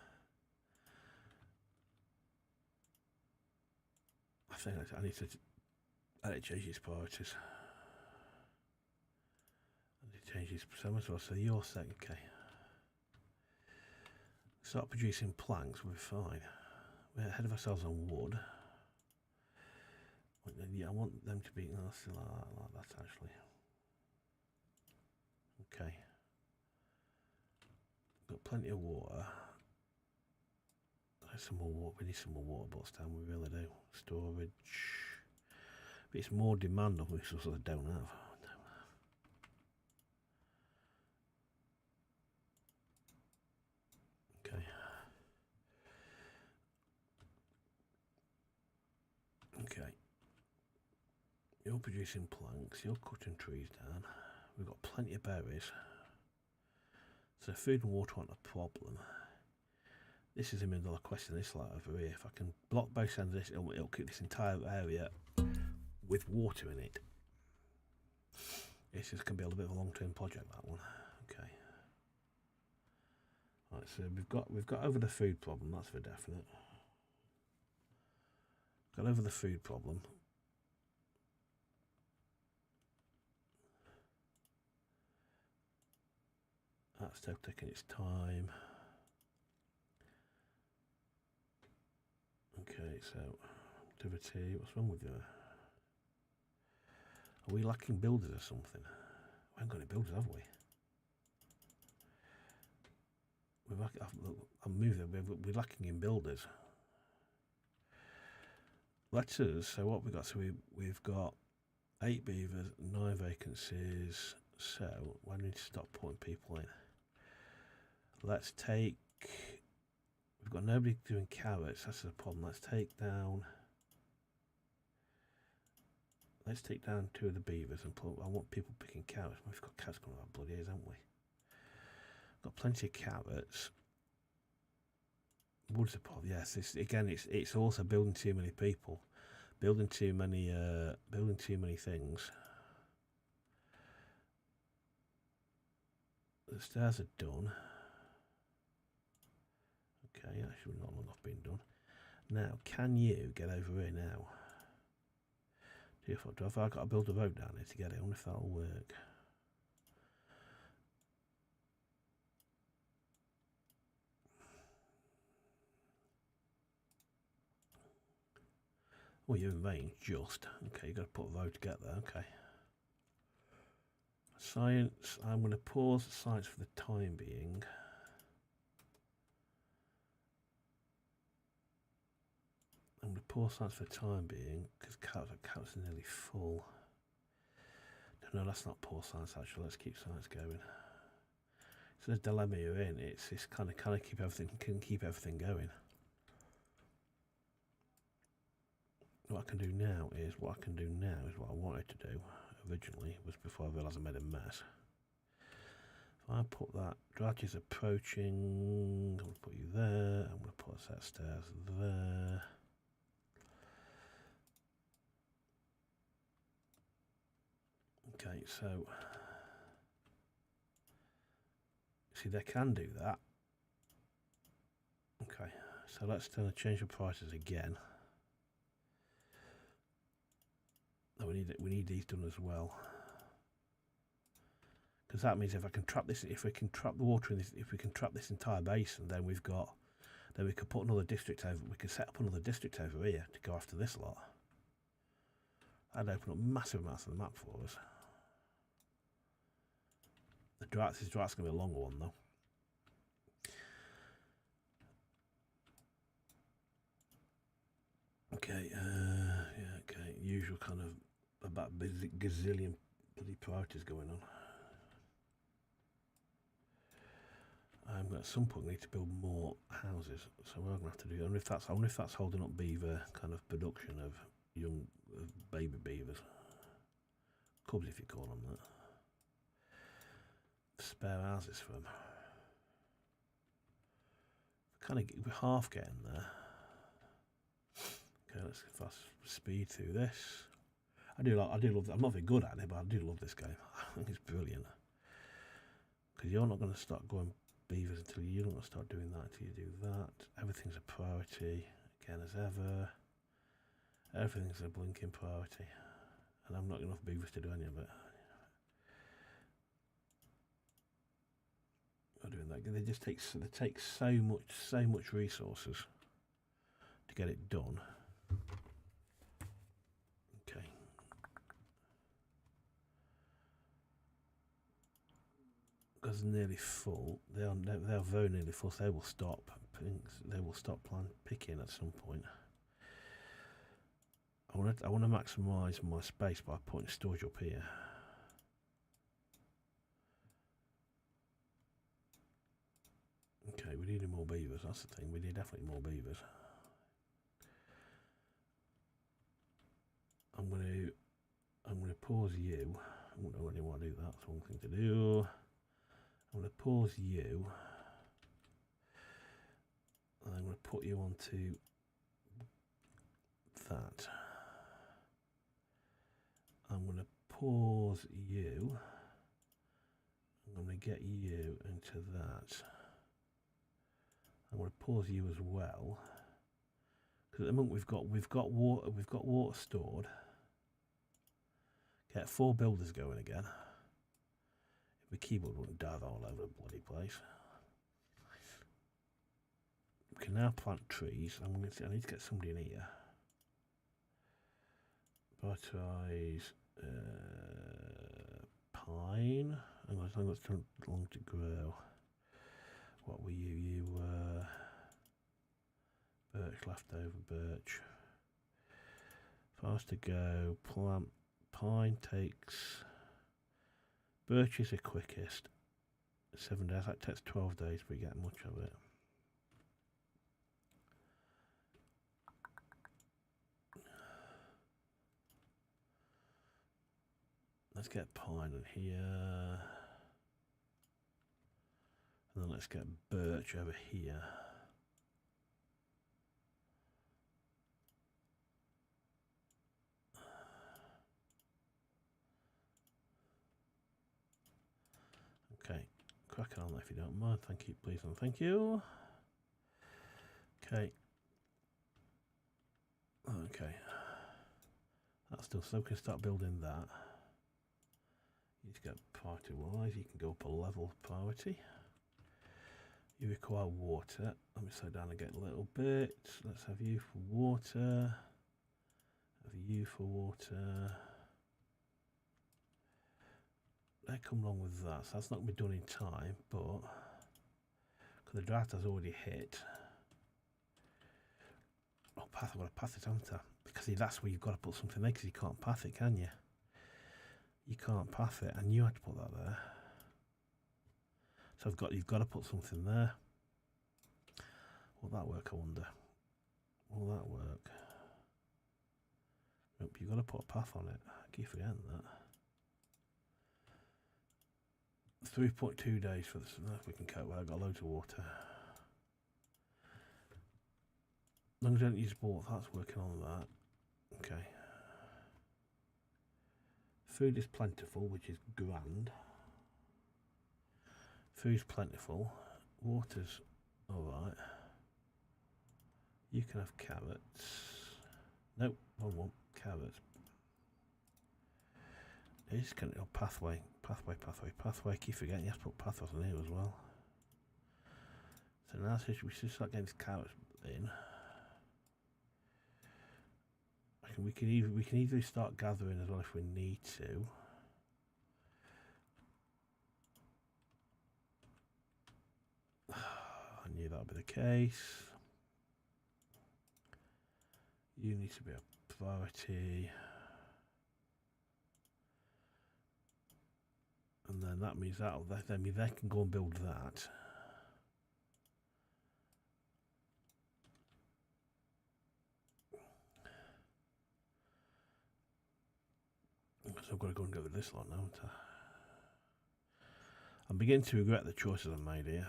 I think I need to change these priorities. I need to change these so as well. So you're saying, okay. Start producing planks, we'll be fine. We're ahead of ourselves on wood. Yeah, I want them to be still like that actually. Okay. Got plenty of water. There's some more water. We need some more water bottles down, we really do. Storage. But it's more demand on resources I don't have. Okay. Okay. You're producing planks, you're cutting trees down. We've got plenty of berries. So food and water aren't a problem. This is a $1 million question, this light over here. If I can block both ends of this, it'll keep this entire area with water in it. This is going to be a little bit of a long-term project, that one. Okay. Right, so we've got over the food problem, that's for definite. Got over the food problem. That's still taking its time. Okay, so activity, what's wrong with you? Are we lacking builders or something? We haven't got any builders, have we? We're lacking in builders. Let's us, so what we got? So we've got 8 beavers, 9 vacancies. So we need to stop putting people in. Let's take. We've got nobody doing carrots. That's the problem. Let's take down 2 of the beavers and put. I want people picking carrots. We've got carrots coming out bloody ears, haven't we? Got plenty of carrots. Wood's a problem. Yes, it's also building too many people, building too many things. The stairs are done. Okay, that should not long enough been done. Now, can you get over here now? Have I got to build a road down here to get it? I wonder if that'll work. Oh, you're in range, just. Okay, you've got to put a road to get there, okay. Science, I'm going to pause science for the time being. I'm going to pause science for the time being, because carrots are nearly full. No, let's not pause science actually, let's keep science going. So the dilemma you're in, it's kind of keep everything going. What I can do now is what I wanted to do originally, was before I realised I made a mess. If I put that, drought is approaching, I'm going to put you there, I'm going to put a set of stairs there. Okay, so, see they can do that. Okay, so let's change the prices again. No, we need these done as well, because that means if we can trap the water in this, if we can trap this entire basin, then we could put another district over. We could set up another district over here to go after this lot. That'd open up massive amounts of the map for us. The droughts going to be a longer one though. Okay, yeah, okay. Usual kind of about gazillion bloody priorities going on. I'm at some point need to build more houses, so we're gonna have to do. I wonder if that's holding up beaver kind of production of young baby beavers. Cubs, if you call them that. Spare houses for them. We're half getting there. Okay, let's fast speed through this. I do love. I'm not very good at it, but I do love this game. I think it's brilliant. Because you're not going to start going beavers until you're not going to start doing that until you do that. Everything's a priority again as ever. Everything's a blinking priority, and I'm not enough beavers to do any of it. Not doing that. They just take so much resources to get it done. Okay. Because they're nearly full. They are very nearly full. So they will stop. They will stop picking at some point. I want to maximise my space by putting storage up here. Okay, we needed more beavers. That's the thing. We need definitely more beavers. I'm gonna pause you. I don't really want to do that. That's one thing to do. I'm gonna pause you. And I'm gonna put you onto that. I'm going to pause you. I'm going to get you into that. I'm going to pause you as well. Because at the moment we've got water stored. Get 4 builders going again. If the keyboard wouldn't dive all over the bloody place. We can now plant trees. I need to get somebody in here. Prioritize pine. Hang on, it's too long to grow. What were you? You were birch, leftover birch. Fast to go. Plant pine takes. Birch is the quickest. 7 days. That takes 12 days, but we get much of it. Let's get pine in here. And then let's get birch over here. Okay, crack on if you don't mind. Thank you, please, and thank you. Okay. Okay. That's still so we can start building that. You just get priority wise, you can go up a level priority. You require water. Let me slow down and get a little bit. Let's have you for water. Have you for water. They come along with that, so that's not going to be done in time, but because the drought has already hit. Oh, path, I've got to path it, haven't I? Because that's where you've got to put something there, because you can't path it, can you? You can't path it, and you had to put that there. So you've got to put something there. Will that work, I wonder? Will that work? Nope, you've got to put a path on it. I keep forgetting that. 3.2 days for this. We can cope with. I've got loads of water. As long as I don't use both, that's working on that. Okay. Food is plentiful, which is grand. Food's plentiful. Water's alright. You can have carrots. Nope, wrong one. Carrots. It's kind of pathway. Keep forgetting you have to put pathways in here as well. So now we should start getting these carrots in. We can either start gathering as well if we need to. I knew that would be the case. You need to be a priority. And then that means they can go and build that. So I've got to go and get rid of this lot now, haven't I? I'm beginning to regret the choices I made here.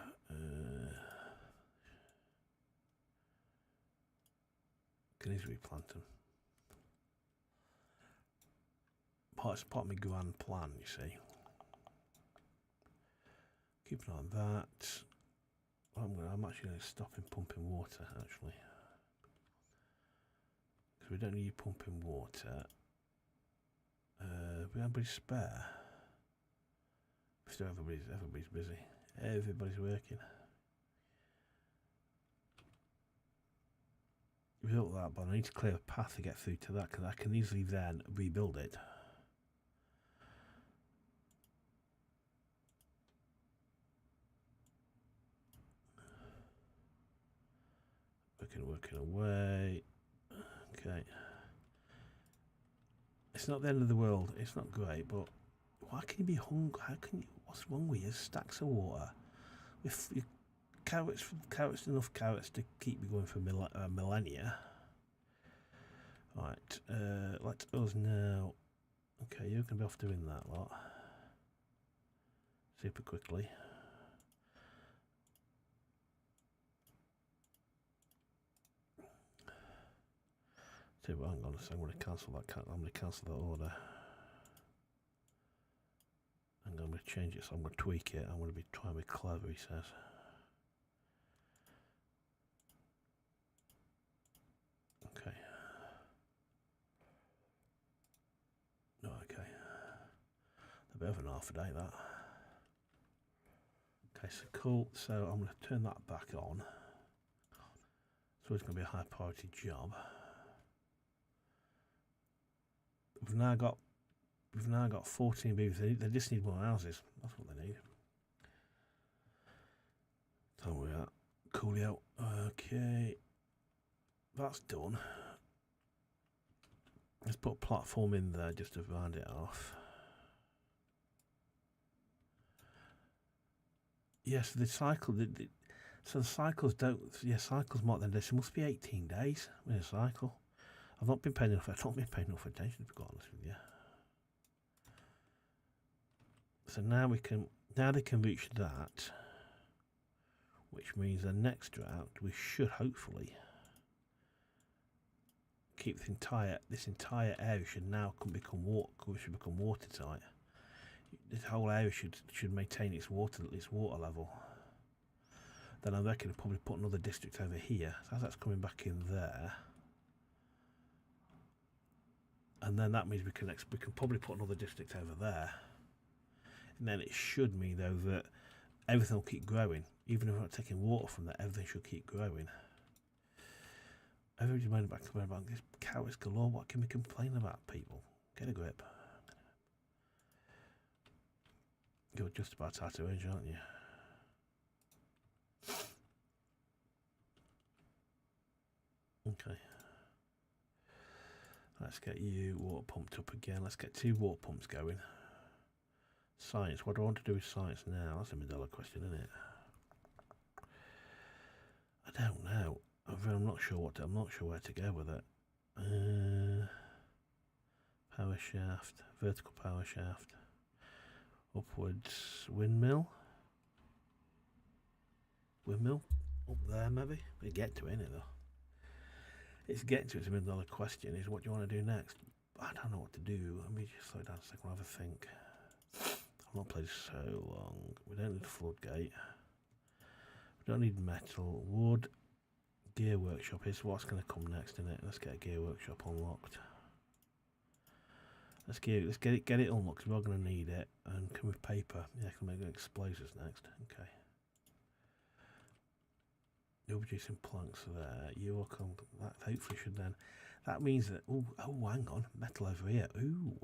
can easily replant them. It's part of my grand plan, you see. Keep an eye on that. I'm actually going to stop pumping water, actually. Because we don't need you pumping water. We have anybody spare? Still, everybody's busy. Everybody's working. We built that, but I need to clear a path to get through to that, because I can easily then rebuild it. Working away. Okay. It's not the end of the world. It's not great, but why can you be hungry? How can you? What's wrong with you? Stacks of water. With your carrots, enough carrots to keep you going for millennia. Right. Let us now. Okay, you're gonna be off doing that lot super quickly. Hang on a second, I'm going to cancel that. I'm going to cancel that order. And I'm going to change it, so I'm going to tweak it. I'm going to be trying to be clever, he says. Okay. No, okay. A bit of an half a day, that. Okay, so cool. So I'm going to turn that back on. So it's going to be a high priority job. We've now got 14 beavers. They just need more houses. That's what they need. So we are coolio. Okay, that's done. Let's put a platform in there just to round it off. Yes, the cycle. So the cycles don't. Yeah, cycles more than this. It must be 18 days in a cycle. I've not been paying enough. I've not been paying enough attention, to be honest with you. So now we can. Now they can reach that, which means the next drought we should hopefully keep this entire area should now become watertight. This whole area should maintain its water level. Then I reckon I'll probably put another district over here. So as that's coming back in there. And then that means we can probably put another district over there. And then it should mean, though, that everything will keep growing. Even if we're not taking water from there, everything should keep growing. Everybody's moaning about this carrots galore. What can we complain about, people? Get a grip. You're just about out of range, aren't you? Okay. Let's get you water pumped up again. Let's get 2 water pumps going. Science. What do I want to do with science now? That's a $1 question, isn't it? I don't know. I'm not sure I'm not sure where to go with it. Power shaft, vertical power shaft, upwards windmill. Windmill up there, maybe. We get to it, though. It's getting to it. It's a $1 question. Is what do you want to do next? I don't know what to do. Let me just slow down a second. Have a think. I've not played so long. We don't need a floodgate. We don't need metal. Wood. Gear workshop is what's going to come next, isn't it? Let's get a gear workshop unlocked. Let's get it unlocked because we're going to need it. And come with paper. Yeah, I can make explosives next. Okay. You're producing planks there. You will come. That hopefully should then. That means that. Oh, hang on. Metal over here. Ooh,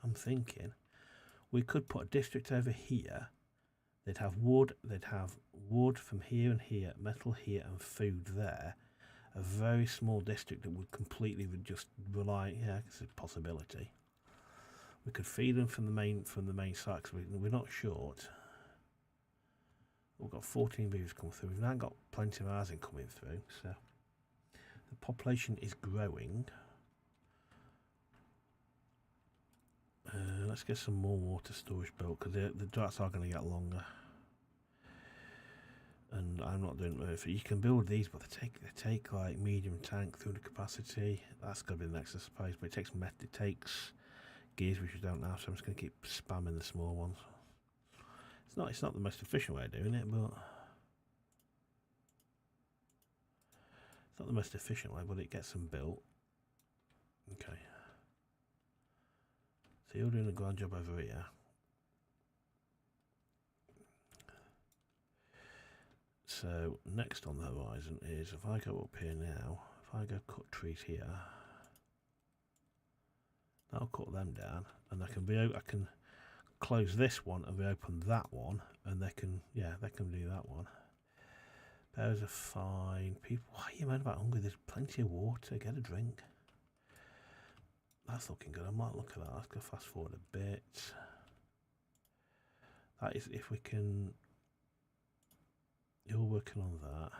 I'm thinking we could put a district over here. They'd have wood. They'd have wood from here and here, metal here, and food there. A very small district that would completely just rely. Yeah, it's a possibility. We could feed them from the main site because we're not short. We've got 14 beavers coming through. We've now got plenty of housing coming through, so the population is growing. Let's get some more water storage built because the droughts are going to get longer. And I'm not doing it. You can build these, but they take like medium tank through the capacity. That's gonna be the next, I suppose. But it takes gears which you don't have, so I'm just gonna keep spamming the small ones. It's not the most efficient way of doing it, but it's not the most efficient way, but it gets them built. Okay. So you're doing a grand job over here. So next on the horizon is, if I go up here now, if I go cut trees here, that'll cut them down, and I can close this one and reopen that one, and they can do that one. Bears are fine. People, why are you mad about hungry? There's plenty of water. Get a drink. That's looking good. I might look at that. Let's go fast forward a bit. That is if we can. You're working on that.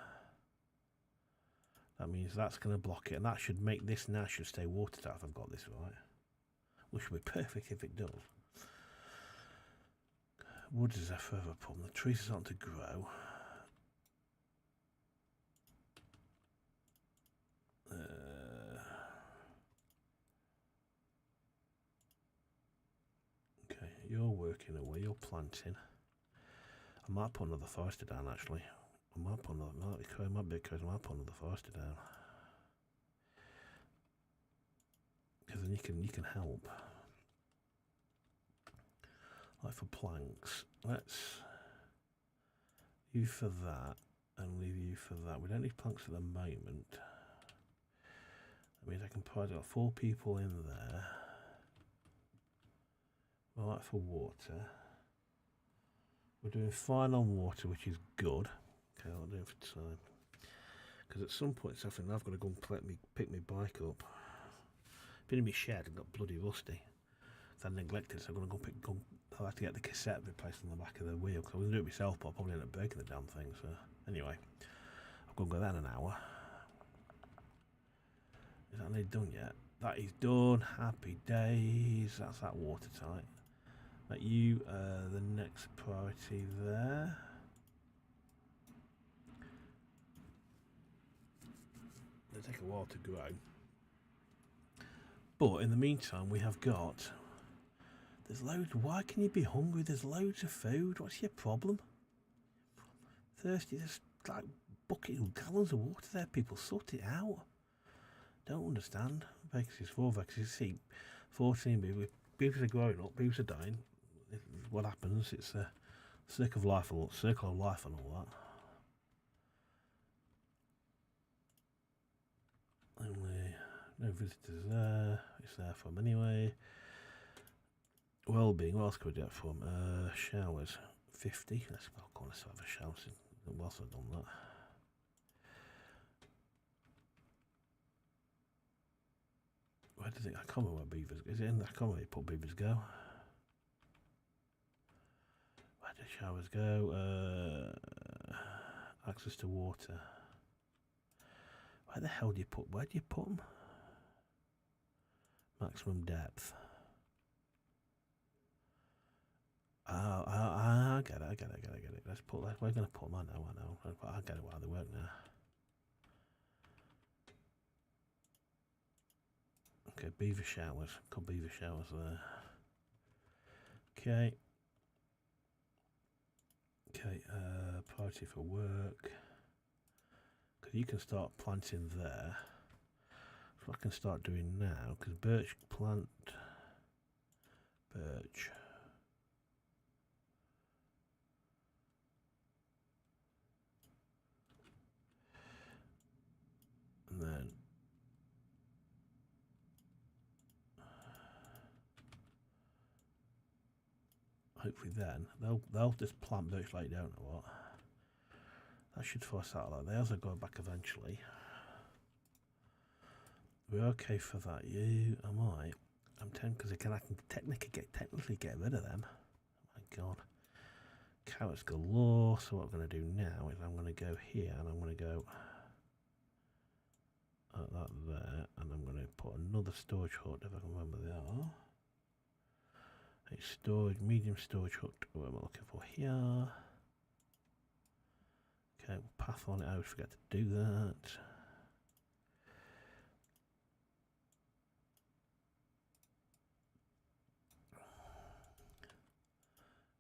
That means that's going to block it, and that should make this now should stay watertight if I've got this right. Which would be perfect if it does. Woods is a further problem. The trees are starting to grow. Okay, you're working away. You're planting. I might put another forester down actually. I might put another. It might be because I might put another forester down. Because then you can help. Like for planks, let's you for that and leave you for that. We don't need planks at the moment. That means I can probably got 4 people in there. Well, like for water. We're doing fine on water, which is good. Okay, I'll do it for time. Because at some point, I've got to go and pick my bike up. Been in my shed and got bloody rusty. So I neglected, so I'm going to go I'll have to get the cassette replaced on the back of the wheel, because I was going to do it myself, but I'll probably end up breaking the damn thing. So anyway, I've got to go that in an hour. Is that nearly done yet? That is done. Happy days. That's that watertight. Make you the next priority there. It'll take a while to grow. But in the meantime, we have got... There's loads. Why can you be hungry? There's loads of food. What's your problem? Thirsty. There's like buckets of gallons of water there. People sort it out. Don't understand. Vacancies, 4 vacancies. See, 14 beavers. Beavers are growing up. Beavers are dying. What happens? It's a circle of life and all that. Only no visitors there. It's there for them anyway. Well-being, what else could we do it from? Showers, 50. Let's have a shower whilst I've done that. Where does it? I can't remember where beavers. Is it in? I can't remember where you put beavers go. Where do showers go? Access to water. Where the hell do you put? Where do you put them? Maximum depth. I get it. Let's put that. We're going to put them on now. I know. I get it while they work now. Okay, beaver showers. Got beaver showers there. Okay. Okay, priority for work. Because you can start planting there. So I can start doing now. Because birch plant. Birch. And then hopefully then they'll just plant birch like don't know what. That should force out like theirs are going back eventually. We're okay for that. I'm tempted because I can technically get rid of them. Oh my god. Carrots galore. So what I'm going to do now is I'm going to go here and I'm going to go at that there, and I'm going to put another storage hut if I can remember they are. A medium storage hut. What am I looking for here? Okay, we'll path on it. I always forget to do that.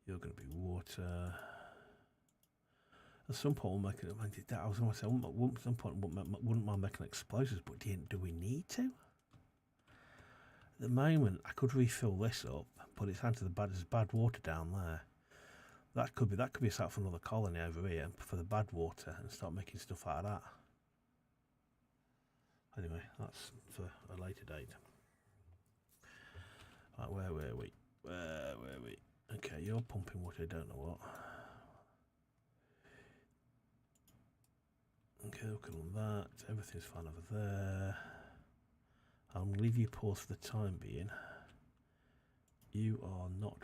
You're going to be water. At some point, we'll make it. I was going to say, at some point, wouldn't mind making explosives, but do we need to? At the moment, I could refill this up, put its hand to the bad. There's bad water down there. That could be a site for another colony over here for the bad water, and start making stuff out of that. Anyway, that's for a later date. Right, where were we? Okay, you're pumping water. I don't know what. Okay, look at that. Everything's fine over there. I'll leave you paused for the time being. You're not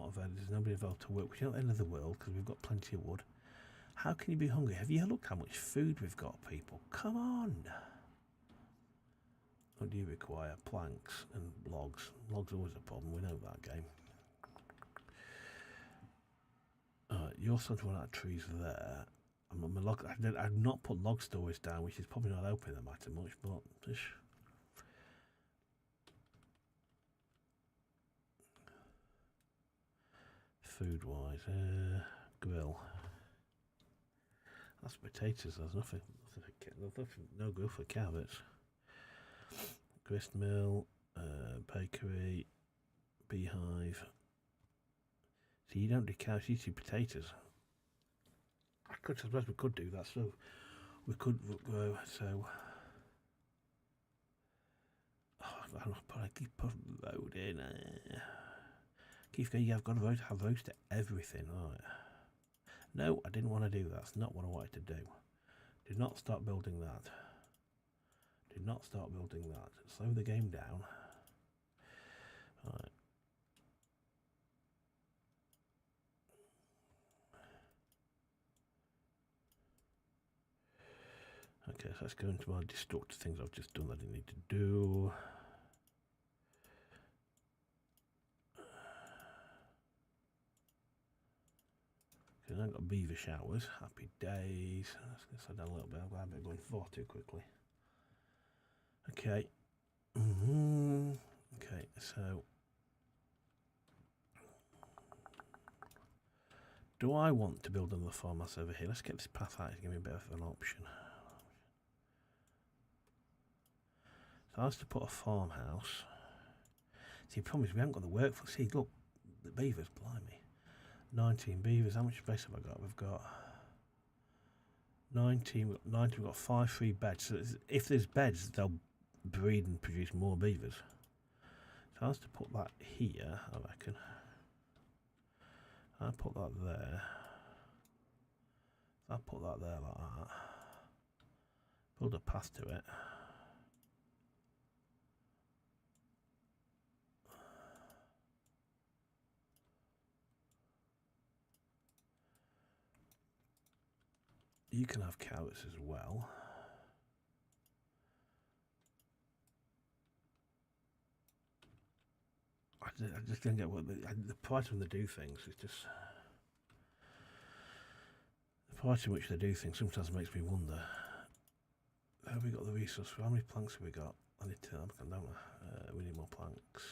available. There's nobody available to work with you at the end of the world because we've got plenty of wood. How can you be hungry? Have you looked how much food we've got, people? Come on. What do you require? Planks and logs. Logs are always a problem. We know that game. You're starting to run out of trees there. I've not put log storage down, which is probably not helping the matter much, but food wise, grill. That's potatoes. There's nothing, no grill for carrots. Grist mill, bakery, beehive. So you don't do carrots, you do potatoes. I suppose we could do that, so we could grow, so I keep putting the road in. Keith, I've got to have roast to everything, right? No, I didn't want to do that. That's not what I wanted to do. Do not start building that. Do not start building that. Slow the game down. Right. Okay, so let's go into my destruct things I've just done that I didn't need to do. Okay, I've got beaver showers. Happy days. Let's get that down a little bit. I'm glad I'm going far too quickly. Okay. Okay, so do I want to build another farmhouse over here? Let's get this path out to give me a bit of an option. So I was to put a farmhouse. See, the problem is we haven't got the work for. See, look, the beavers, blimey. 19 beavers. How much space have I got? We've got 19. We've got 5 free beds. So if there's beds, they'll breed and produce more beavers. So I was to put that here, I reckon. I'll put that there. I'll put that there like that. Build a path to it. You can have carrots as well. I just don't get what the price when they do things is just the price in which they do things sometimes makes me wonder. Have we got the resource? How many planks have we got? I need to don't I? We need more planks.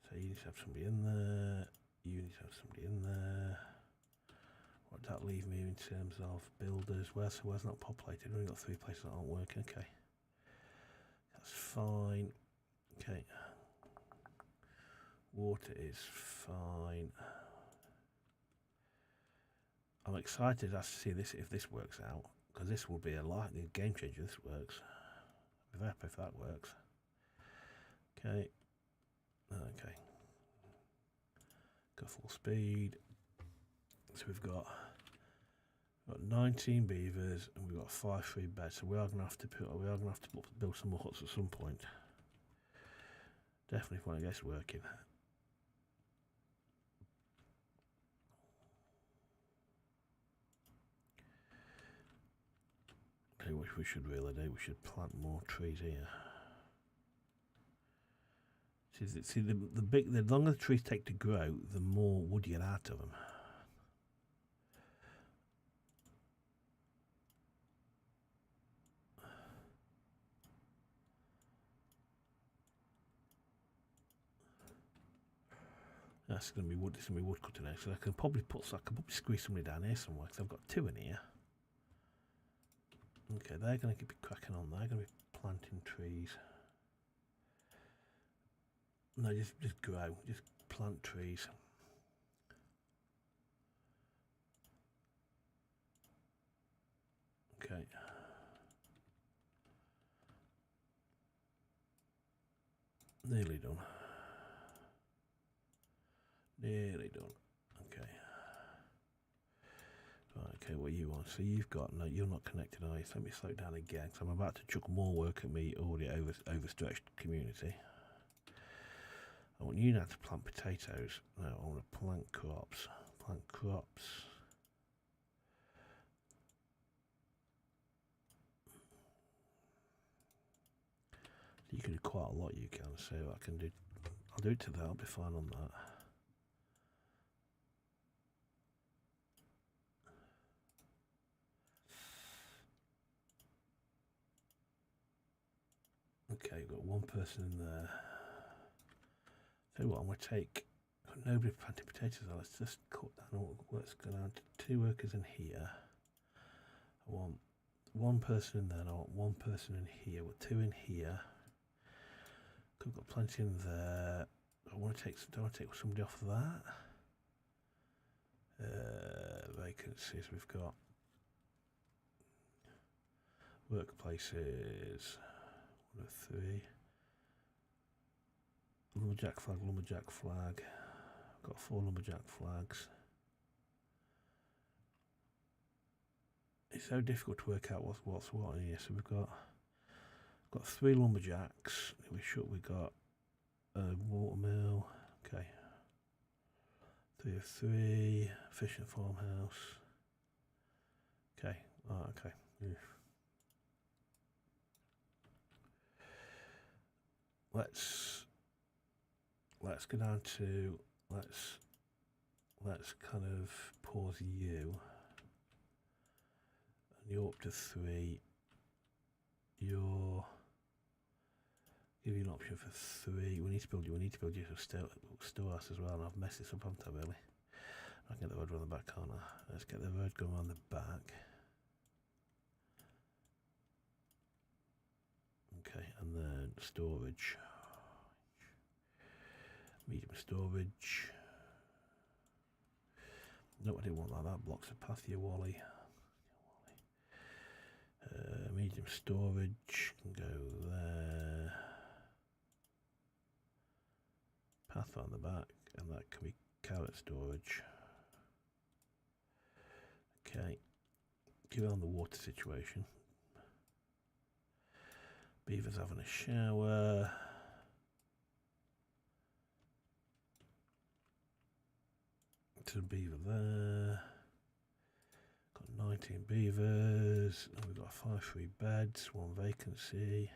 So you need to have somebody in there. You need to have somebody in there. What does that leave me in terms of builders? Where's not populated? We've only got 3 places that aren't working. Okay, that's fine. Okay, water is fine. I'm excited as to see this if this works out, because this will be a game changer. This works. I'm very happy if that works. Okay. Okay. Go full speed. So we've got 19 beavers and we've got 5 free beds. So we are going to have to build some more huts at some point. Definitely when it gets working. Okay, which we should really do. We should plant more trees here. See, the longer the trees take to grow, the more wood you get out of them. That's going to be wood. It's going to be wood cutting out. So I can probably squeeze somebody down here somewhere because I've got 2 in here. Okay, they're going to be cracking on. They're going to be planting trees. No, just grow. Just plant trees. Okay. Nearly done. Nearly done. Okay. Right, okay, what you want? So you've got, no, you're not connected, are you? So let me slow down again, because I'm about to chuck more work at me already overstretched community. I want you now to plant potatoes. No, I want to plant crops. Plant crops. So you can do quite a lot, you can. So I can do, I'll do it to that, I'll be fine on that. Okay, we've got 1 person in there. So what, I'm going to take, nobody planted potatoes, let's just cut down, let's go down to 2 workers in here. I want 1 person in there, and I want 1 person in here, with 2 in here. I've got plenty in there. Do I want to take somebody off of that? Vacancies, we've got workplaces, 1 of 3. Lumberjack flag, lumberjack flag. I've got 4 lumberjack flags. It's so difficult to work out what's what in here. So we've got 3 lumberjacks. We got a watermill. Okay. 3 of 3. Fishing farmhouse. Okay. Oh, okay. Yeah. Let's go down to let's kind of pause you. And you're up to 3. You're give you an option for 3. We need to build you a storehouse as well, and I've messed this up, haven't I, really? I can get the road around the back corner. Let's get the road going around the back. Okay, and then storage. Medium storage. No, I didn't want that. That blocks the path here, Wally. Medium storage can go there. Path on the back, and that can be carrot storage. Okay. Give on the water situation. Beavers having a shower. To the beaver there. Got 19 beavers. And we've got 5 free beds, 1 vacancy.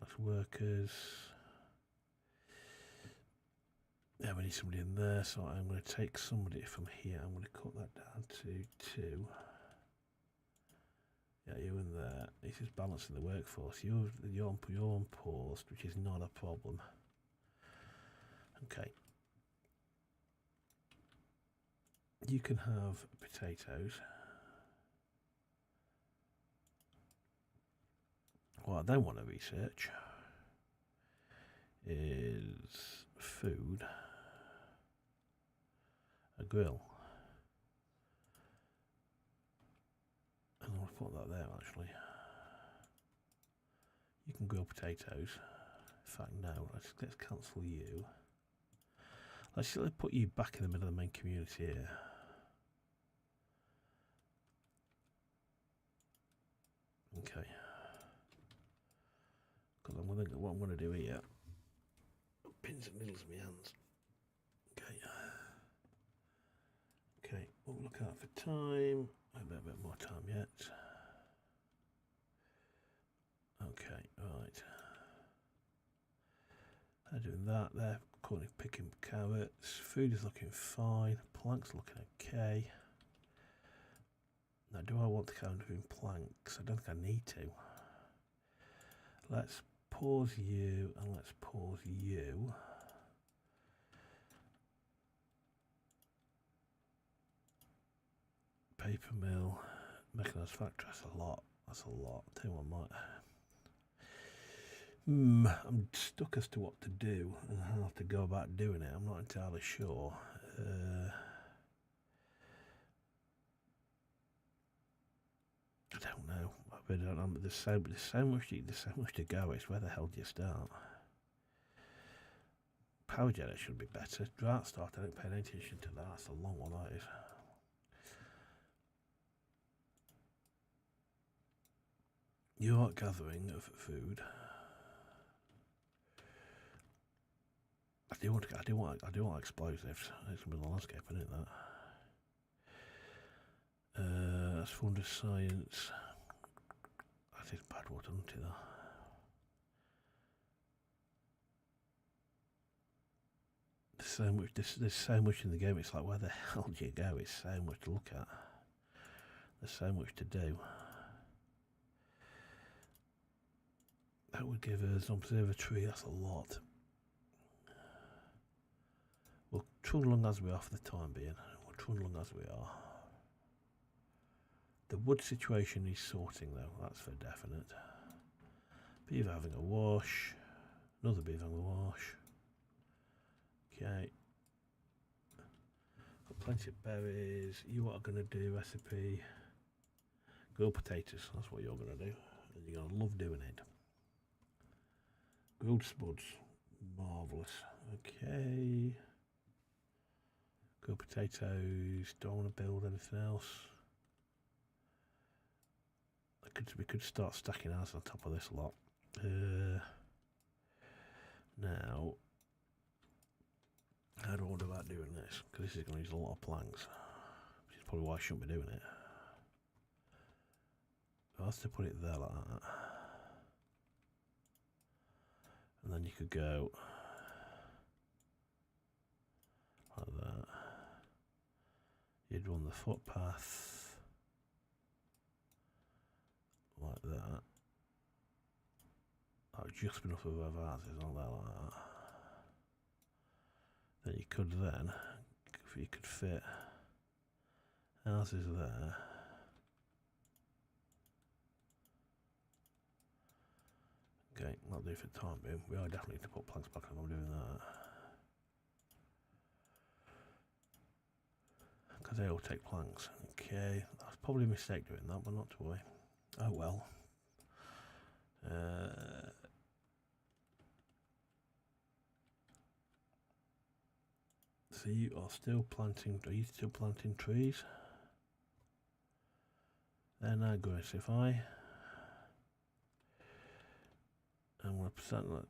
That's workers. Yeah, we need somebody in there, so I'm going to take somebody from here. I'm going to cut that down to 2. Yeah, you in there. This is balancing the workforce. You're on pause, which is not a problem. Okay. You can have potatoes. What I don't want to research is food. A grill. And I'll put that there actually. You can grill potatoes. In fact, no, let's cancel you. Let's put you back in the middle of the main community here. Okay. Because what I'm going to do here. Pins and needles in my hands. Okay. Okay, we'll look out for time. A bit more time yet. Okay, right. They're doing that. They're currently picking carrots. Food is looking fine. Planks looking okay. Now, do I want to carry on doing planks? I don't think I need to. Let's pause you and let's pause you. paper mill, mechanised factory. That's a lot. That's a lot. Tell you what, I'm stuck as to what to do and how to go about doing it. I'm not entirely sure. I don't know. I really don't know. But there's so much to go. It's where the hell do you start? Power generator should be better. Drought start. I don't pay any attention to that. That's a long one. That is. You are gathering of food. I do want explosives. It's gonna be the landscape, isn't it? That. That's 400 science. That is bad water, isn't it? There's so much in the game. It's like, where the hell do you go? It's so much to look at. There's so much to do. That would give us an observatory. That's a lot. We'll trundle along as we are for the time being. We'll trundle along as we are. The wood situation is sorting though. That's for definite. Beaver having a wash. Another beaver having a wash. Okay. Got plenty of berries. You what are going to do? Recipe. Grilled potatoes. That's what you're going to do. And you're going to love doing it. Grilled spuds. Marvellous. Okay. Grilled potatoes. Don't want to build anything else. We could start stacking ours on top of this lot. Now, how do I want about doing this? Because this is going to use a lot of planks, which is probably why I shouldn't be doing it. I have to put it there like that, and then you could go like that. You'd run the footpath like that. That would just be enough of our vases, not that like that. Then you could if you could fit houses there. Okay, that'll do for the time being. We are definitely to put planks back on. I'm doing that. Because they all take planks. Okay, that's probably a mistake doing that, but not to worry. Oh well. So you are still planting. Are you still planting trees? They're now aggressive. And 1%.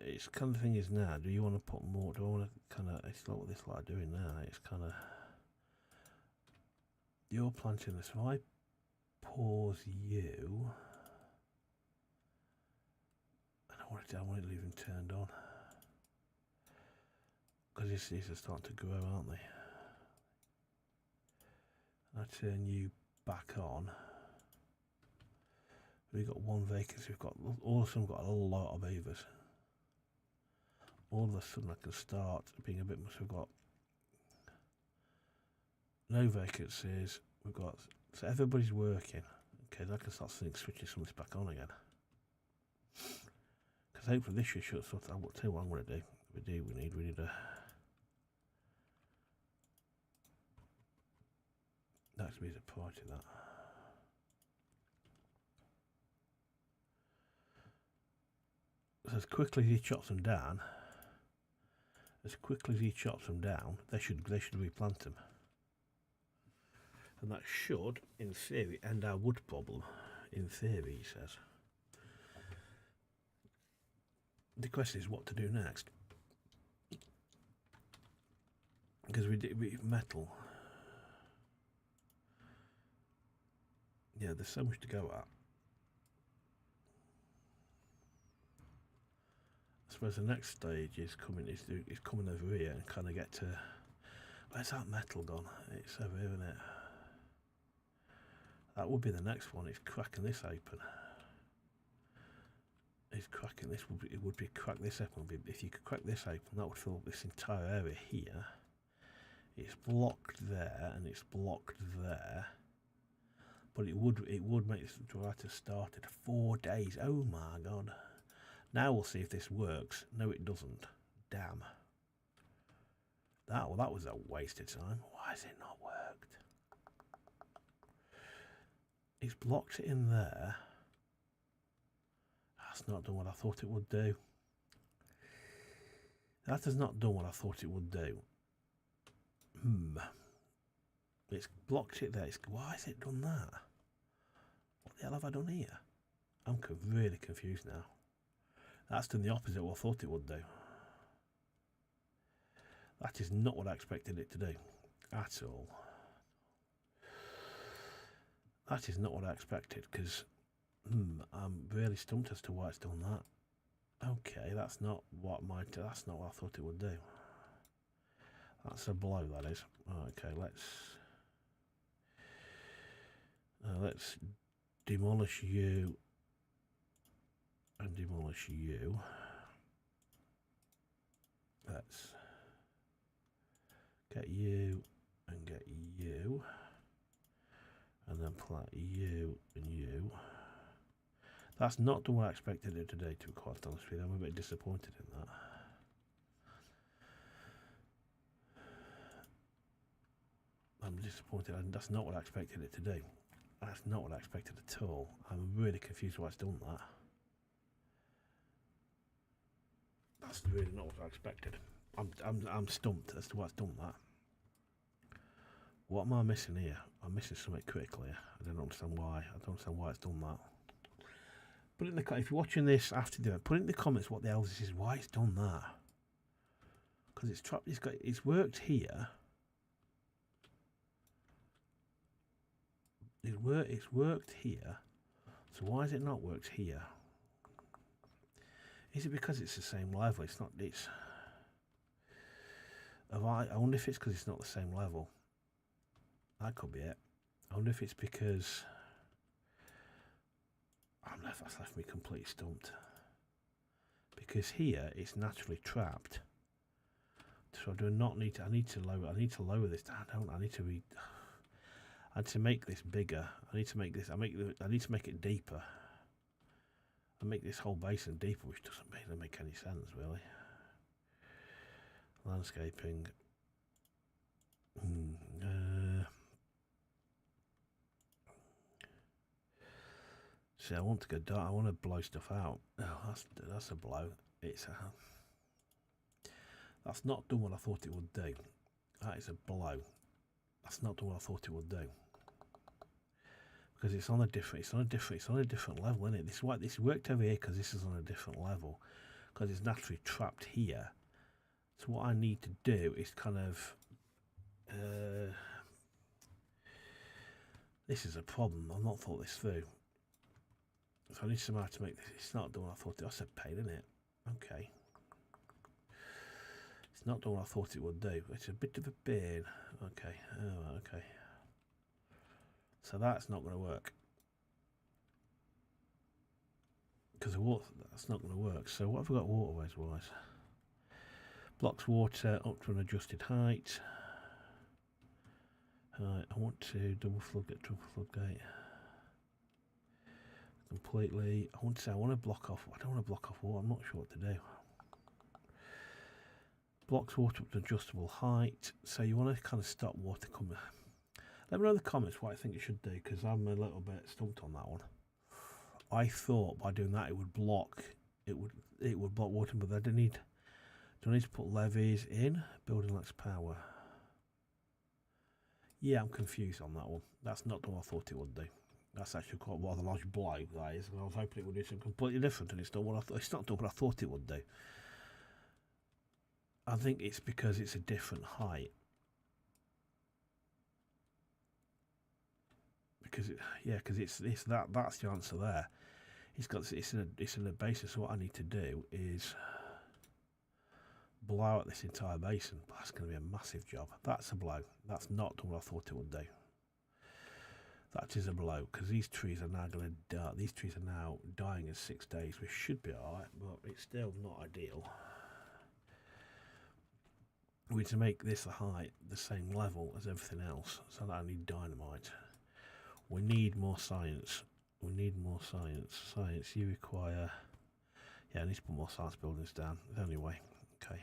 It's kind of thing is now. Do you want to put more? Do I want to kind of? It's not what this like doing now. It's kind of. You're planting this. If I pause you. I want it leaving turned on. Because these are starting to grow, aren't they? I turn you back on. We've got one vacancy. We've got all of a sudden got a lot of beavers. All of a sudden I can start being a bit much. We've got no vacancies. We've got so everybody's working. Okay, then I can start switching some of this back on again. Because hopefully this should sort of. I'll tell you what I'm going to do. We need a. That's me as a priority that. So as quickly as he chops them down, they should replant them. And that should, in theory, end our wood problem. In theory, he says. The question is what to do next. Because we metal. Yeah, there's so much to go at. I suppose the next stage is coming over here and kind of get to. Where's that metal gone? It's over here, isn't it? That would be the next one. It's cracking this open. It's cracking this. It would be crack this open. If you could crack this open, that would fill up this entire area here. It's blocked there and it's blocked there. But it would make this writer started 4 days. Oh my god. Now we'll see if this works. No, it doesn't. Damn. That was a waste of time. Why has it not worked? It's blocked it in there. That's not done what I thought it would do. That has not done what I thought it would do. It's blocked it there. Why has it done that? What the hell have I done here? I'm really confused now. That's done the opposite of what I thought it would do. That is not what I expected it to do at all. That is not what I expected, because I'm really stumped as to why it's done that. Okay, that's not what I thought it would do. That's a blow, that is. Okay, let's demolish you and demolish you. Let's get you and get you, and then plant you and you. That's not the way I expected it today, to be quite honest with you. I'm a bit disappointed in that. I'm disappointed. That's not what I expected it to do. That's not what I expected at all. I'm really confused why it's done that. That's really not what I expected. I'm stumped as to why it's done that. What am I missing here? I'm missing something critical here. I don't understand why. I don't understand why it's done that. Put it in the if you're watching this after the put it in the comments what the hell this is. Why it's done that? Because it's trapped. It's worked here. It's worked here. So why has it not worked here? Is it because it's the same level? It's not. It's. I wonder if it's because it's not the same level. That could be it. I wonder if it's because that's left me completely stumped. Because here it's naturally trapped. So I do not need to. I need to lower this. I need to make this bigger. I need to make this. I need to make it deeper. I make this whole basin deeper, which doesn't really make any sense, really. Landscaping. See, I want to go dark. I want to blow stuff out. Oh, that's a blow. That's not done what I thought it would do. That is a blow. That's not done what I thought it would do. Because it's on a different level, isn't it? This worked over here because this is on a different level. Because it's naturally trapped here. So what I need to do is kind of this is a problem. I've not thought this through. So I need somehow to make this. It's not done what I thought. That's a pain, isn't it? Okay. It's not done what I thought it would do. It's a bit of a pain. Okay. Oh, okay. So that's not going to work. Because the water, that's not going to work. So what have we got waterways wise? Blocks water up to an adjusted height. I want to double floodgate. Completely. I want to block off. I don't want to block off water. I'm not sure what to do. Blocks water up to adjustable height. So you want to kind of stop water coming. Let me know in the comments what I think you should do, because I'm a little bit stumped on that one. I thought by doing that it would block block water, but I don't need to put levees in. Building lacks power. Yeah, I'm confused on that one. That's not what I thought it would do. That's actually quite a large blow, that is. I was hoping it would do something completely different, and it's not what I thought it would do. I think it's because it's a different height. Because that's the answer there. It's in a basin. So what I need to do is blow out this entire basin. That's going to be a massive job. That's a blow. That's not what I thought it would do. That is a blow, because these trees are now going to die. These trees are now dying in 6 days, which should be alright, but it's still not ideal. We need to make this the height the same level as everything else, so that I need dynamite. We need more science. We need more science. Science, you require... Yeah, I need to put more science buildings down. The only way. Okay.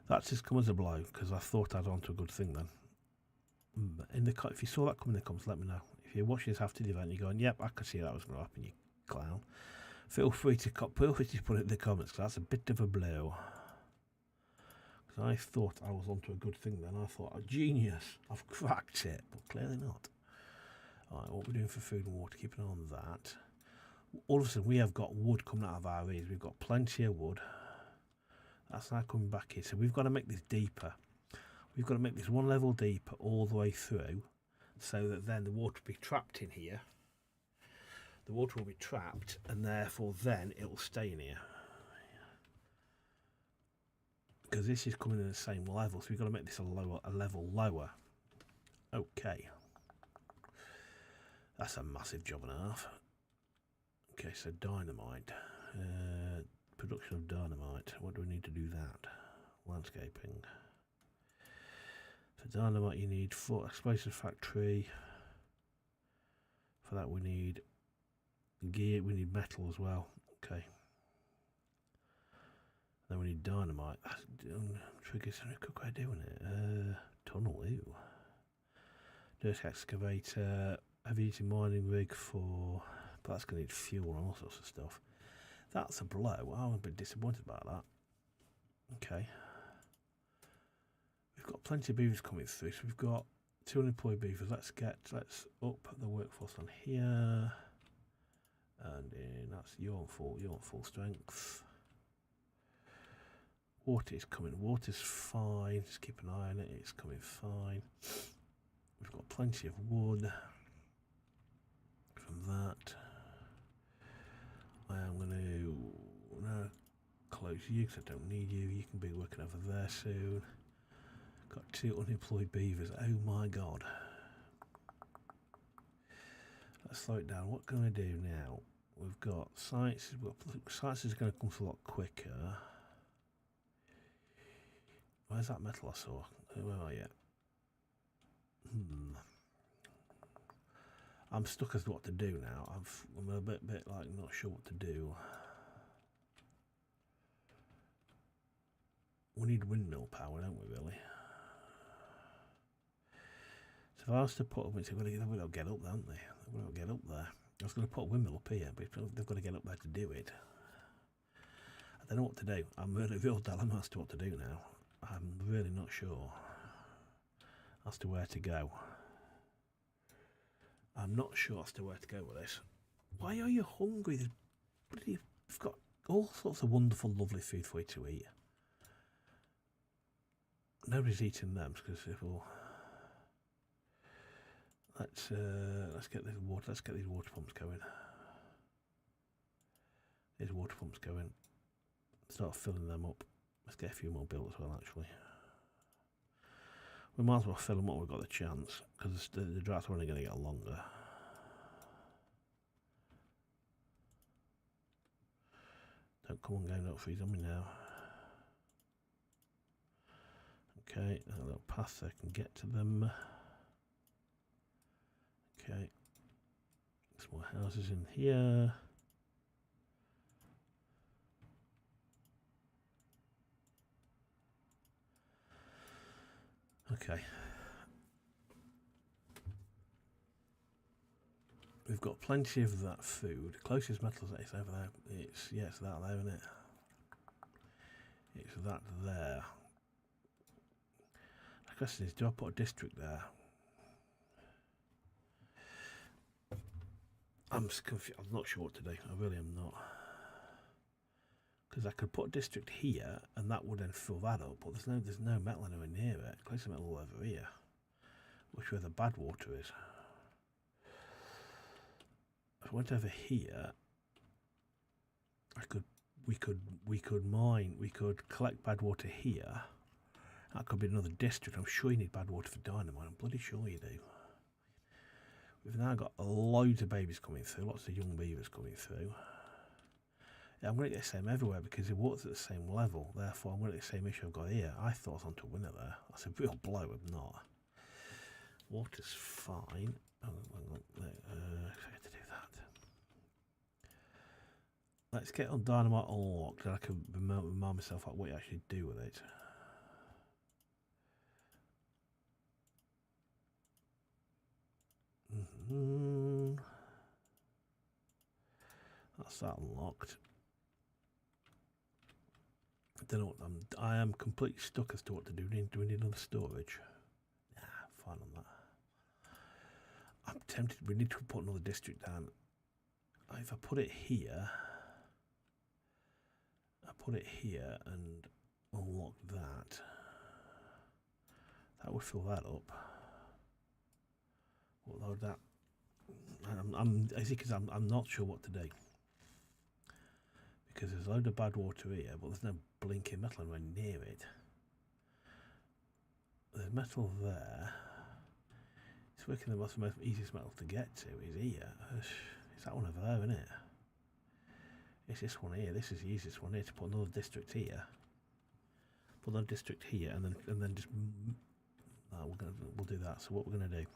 That's just come as a blow, because I thought I'd on to a good thing then. If you saw that coming in the comments, let me know. If you're watching this after the event, you're going, yep, I could see that was going to happen, you clown. Feel free to put it in the comments, because that's a bit of a blow. Because I thought I was onto a good thing then. I thought, oh, genius, I've cracked it, but clearly not. Alright, what we're doing for food and water, keep an eye on that. All of a sudden, we have got wood coming out of our ears. We've got plenty of wood. That's now coming back here. So we've got to make this deeper. We've got to make this one level deeper all the way through, so that then the water will be trapped in here. The water will be trapped, and therefore then it will stay in here. Because this is coming in the same level, so we've got to make this a level lower. Okay. That's a massive job and a half. Okay, so dynamite. Production of dynamite. What do we need to do that? Landscaping. For dynamite you need 4 explosive factory. For that we need gear, we need metal as well. Okay. Then we need dynamite. Triggers a quick way of doing it. Tunnel, ew. Dirt excavator, heavy duty mining rig for, but that's going to need fuel and all sorts of stuff. That's a blow. I'm a bit disappointed about that. Okay. We've got plenty of beavers coming through, so we've got 2 unemployed beavers. Let's up the workforce on here. And that's you're on full strength. Water is coming. Water's fine. Just keep an eye on it. It's coming fine. We've got plenty of wood from that. I am going to close you because I don't need you. You can be working over there soon. Got 2 unemployed beavers. Oh my god. Let's slow it down. What can I do now? We've got science. Science is going to come a lot quicker. Where's that metal I saw? Where are you? I'm stuck as to what to do now. I'm a bit like not sure what to do. We need windmill power, don't we, really? So if I was to put them, they've got to get up, haven't they? They've got to get up there. I was going to put a windmill up here, but they've got to get up there to do it. I don't know what to do. I'm really a real dilemma as to what to do now. I'm really not sure as to where to go. I'm not sure as to where to go with this. Why are you hungry? You've got all sorts of wonderful, lovely food for you to eat. Nobody's eating them because it will. Let's get this water. Let's get these water pumps going. These water pumps going. Start filling them up. Let's get a few more built as well. Actually, we might as well fill them up. We've got the chance because the droughts are only going to get longer. Don't come on, game, don't freeze on me now. Okay, a little path so I can get to them. Okay, some more houses in here. Okay. We've got plenty of that food. Closest metals is over there. It's that there, isn't it? It's that there. The question is, do I put a district there? I'm confused. I'm not sure what to do. I really am not. Because I could put a district here, and that would then fill that up. But there's no metal anywhere near it. Close metal over here, which where the bad water is. If I went over here, we could collect bad water here. That could be another district. I'm sure you need bad water for dynamite. I'm bloody sure you do. We've now got loads of babies coming through, lots of young beavers coming through. Yeah, I'm going to get the same everywhere because the water's at the same level. Therefore, I'm going to get the same issue I've got here. I thought I was onto a winner there. That's a real blow. I'm not. Water's fine. Oh, hang on. I forgot to do that. Let's get on dynamite unlocked, and I can remind myself like what you actually do with it. That's that unlocked. I don't know what I am completely stuck as to what to do. Do we need another storage? Nah, fine on that. I'm tempted. We need to put another district down. If I put it here, and unlock that. That would fill that up. What would that? I'm not sure what to do. Because there's a load of bad water here, but there's no blinking metal anywhere near it. There's metal there. It's working the most easiest metal to get to is here. It's that one over there, isn't it? It's this one here. This is the easiest one here to put another district here. Put another district here, and then just. No, we'll do that. So what we're gonna do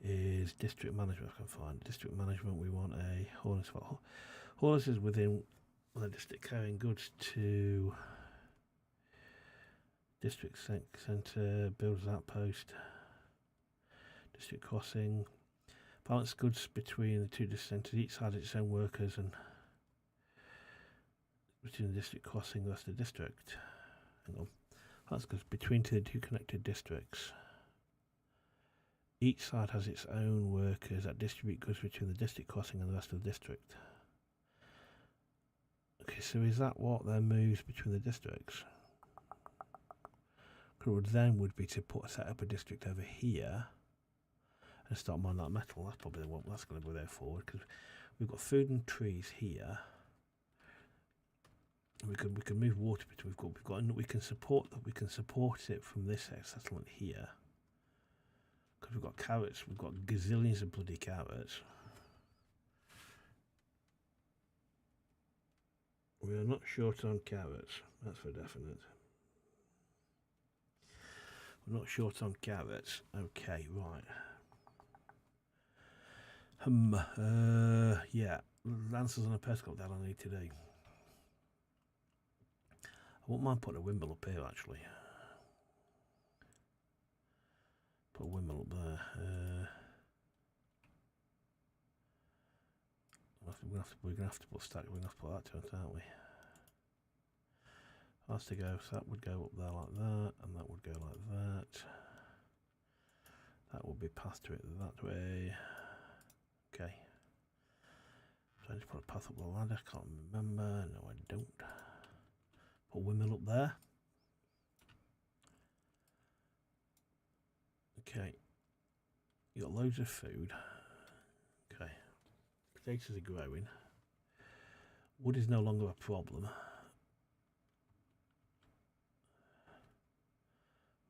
is district management. I can find district management. We want a haulage spot. Haulage is within the district carrying goods to district centre, builders outpost, district crossing, balance goods between the two district centres, each side has its own workers, and between the district crossing the rest of the district. Hang on. Balance goods between the two connected districts. Each side has its own workers that distribute goods between the district crossing and the rest of the district. Okay, so is that what then moves between the districts? What would be to set up a district over here and start mining that metal. That's probably what that's going to go there forward because we've got food and trees here. We can move water between. We can support it from this settlement here because we've got carrots. We've got gazillions of bloody carrots. We are not short on carrots. That's for definite. We're not short on carrots. Okay, right. Yeah. Lancers on a pescope that I need to do. I wouldn't mind putting a windmill up here actually. Put a windmill up there. We're gonna have to put stack. We're gonna have to put that to it, aren't we? Has to go. So that would go up there like that, and that would go like that. That would be passed to it that way. Okay. So I just put a path up the ladder. Can't remember. No, I don't. Put a windmill up there. Okay. You got loads of food. Okay. Potatoes are growing. Wood is no longer a problem.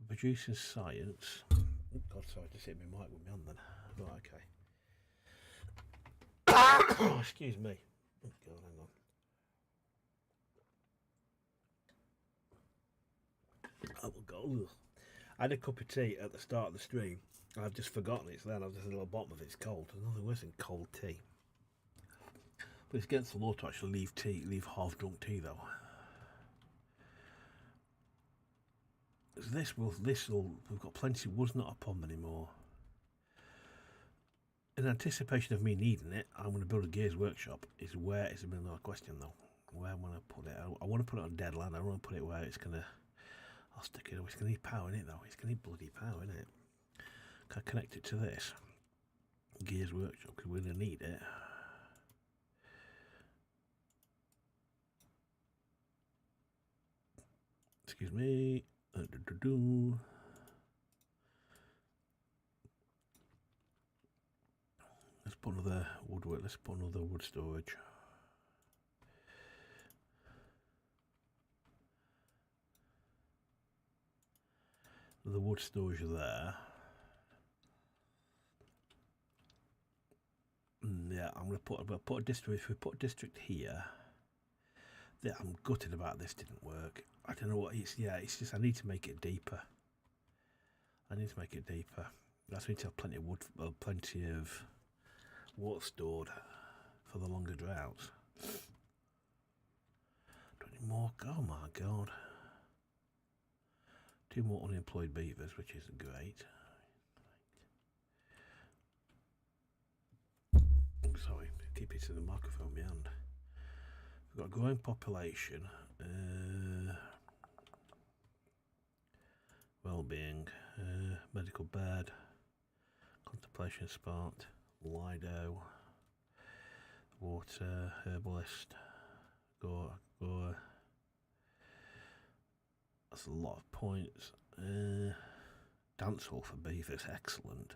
Producing science. Oh God, sorry, I just hit my mic with me on then. Right, okay. Oh, excuse me. Oh God, hang on. Oh God. I had a cup of tea at the start of the stream. I've just forgotten it's there. I've just a little bottom of it's cold. There's nothing worse than cold tea. But it's against the law to actually leave half drunk tea though. We've got plenty. Wood's not a problem anymore. In anticipation of me needing it, I'm going to build a gears workshop. Is where is a $1 million question though. Where am I going to put it? I want to put it on dead land. I want to put it where it's going to. I'll stick it. It's going to need power in it though. It's going to need bloody power in it. Can I connect it to this gears workshop because we're going to need it. Excuse me. Let's put another woodwork. Let's put another wood storage. The wood storage there. Yeah, I'm gonna put a district. If we put a district here, I'm gutted about this. Didn't work. I don't know what it's. Yeah, it's just I need to make it deeper. That's need to have plenty of wood, plenty of water stored for the longer droughts. 20 more. Oh my god. 2 more unemployed beavers, which isn't great. Sorry, keep it to the microphone behind. We've got a growing population. Well-being, medical bed, contemplation spot, Lido, water, herbalist, gore. That's a lot of points. Dance hall for beavers, excellent.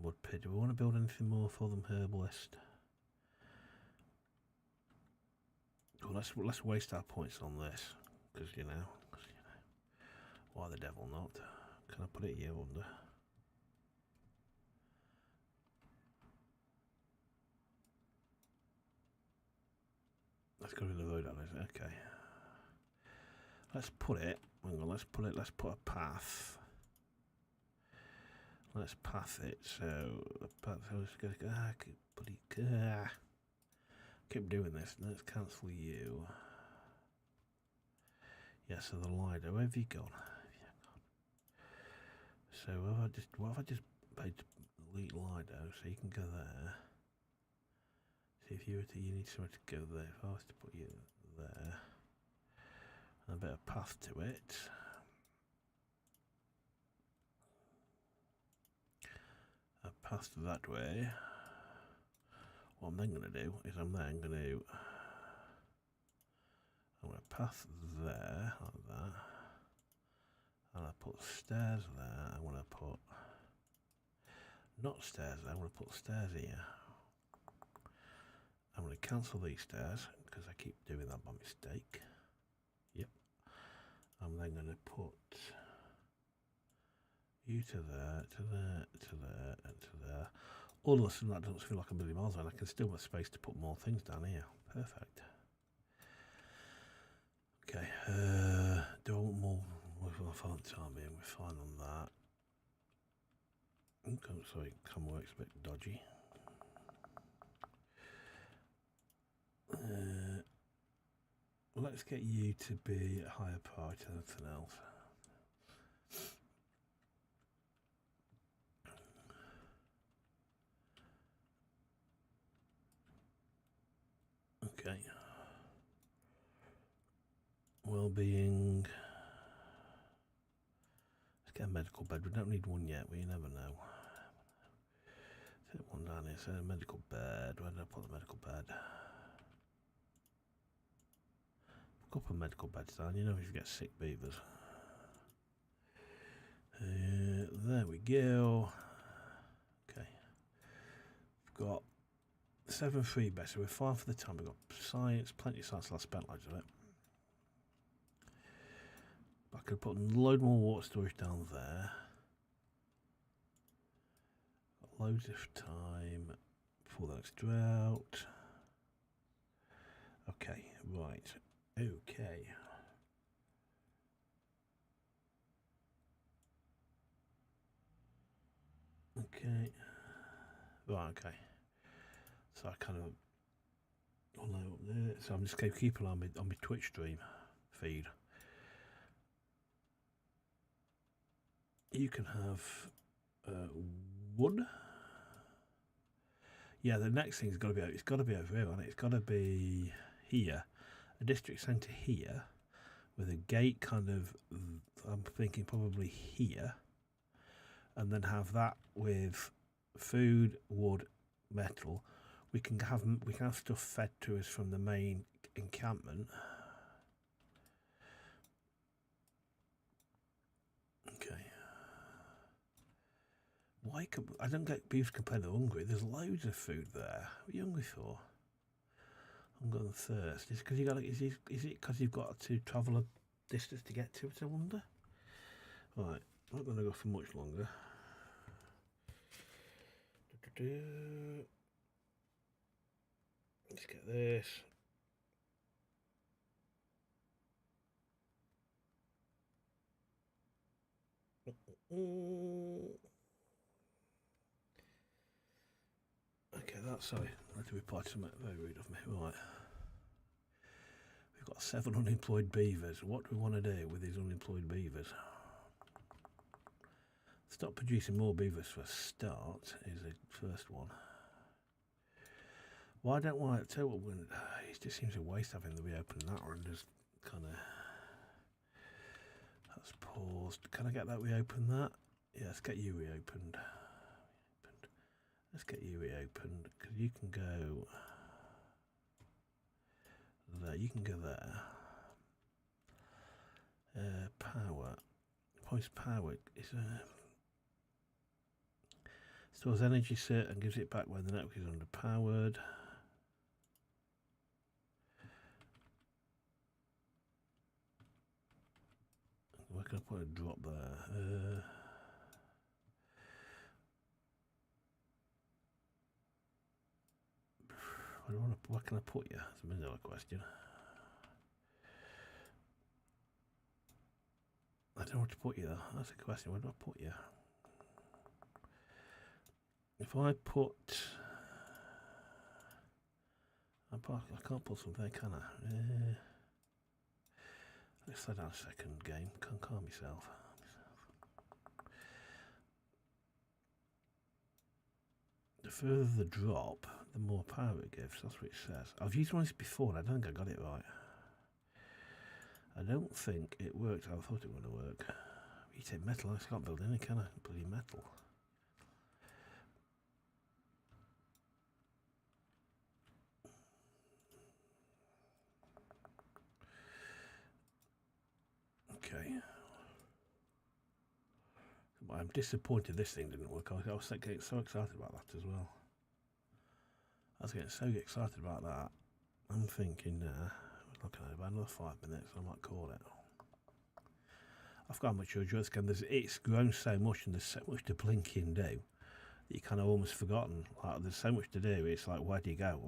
Mud pit. Do we want to build anything more for them? Herbalist. Well, let's waste our points on this, because you know, why the devil not? Can I put it here under? That's got to be the road on it. Okay. Let's put it. Hang on. Let's put a path. Let's path it. So the path. I was going to keep doing this. Let's cancel you. Yeah. So the Lido. Where have you gone? So what have I just paid to delete Lido? So you can go there. See if you need somewhere to go there. If I was to put you there, and a bit of path to it. A path that way. What I'm then going to do is I'm going to path there like that. And I put stairs there. I want to put not stairs there. I want to put stairs here. I'm going to cancel these stairs because I keep doing that by mistake. Yep. I'm then going to put you to there, to there, to there, and to there. All of a sudden that doesn't feel like a million miles away. I can still have space to put more things down here. Perfect. Okay. Do I want more? We'll find time in. We're fine on that. Okay, sorry, work's a bit dodgy. Let's get you to be a higher priority than anything else. Okay. Well-being. Let's get a medical bed. We don't need one yet, but you never know. Set one down here. So a medical bed. Where did I put the medical bed? A couple of medical beds down. You know if you get sick beavers. There we go. Okay. We've got 7 free beds, so we're fine for the time. We've got science, plenty of science. I spent loads of it. I could put a load more water storage down there. Got loads of time before the next drought. Okay, right. Okay. Okay. Right, okay. So I kind of all know up there. So I'm just going to keep an eye on my Twitch stream feed. You can have wood. Yeah, the next thing's got to be. It's got to be over here, hasn't it? It's got to be here, a district centre here, with a gate kind of. I'm thinking probably here, and then have that with food, wood, metal. We can have stuff fed to us from the main encampment. Okay. Why I don't get beavers complaining they're hungry. There's loads of food there. What are you hungry for? I'm going thirst. Is it because you've got to travel a distance to get to it? I wonder. Right, I'm not going to go for much longer. Let's get this. Okay, that's sorry. I had to reply to something very rude of me. Right. We've got 7 unemployed beavers. What do we want to do with these unemployed beavers? Stop producing more beavers for a start is the first one. Why don't I tell you what, it just seems a waste having to reopen that one. Just kind of. That's paused. Can I get that reopened? That? Yeah, let's get you reopened. Let's get you reopened because you can go there. You can go there. Power. Points power is stores energy set and gives it back when the network is underpowered. Where can I put a drop there? Where can I put you? That's a million dollar question. I don't know where to put you though. That's a question. Where do I put you? If I put... I can't put something there, can I? Let's slow down a second, game. Can't calm myself. The further the drop, the more power it gives. That's what it says. I've used one of these before and I don't think I got it right. I don't think it worked how I thought it would work. You take metal, I can't build any, can I? Bloody metal. Okay. I'm disappointed this thing didn't work. I was getting so excited about that as well. I was getting so excited about that. I'm thinking, we're looking at about another 5 minutes. I might call it. I've got much enjoy this game. It's grown so much and there's so much to blinking do that you kind of almost forgotten. Like, there's so much to do. It's like, where do you go?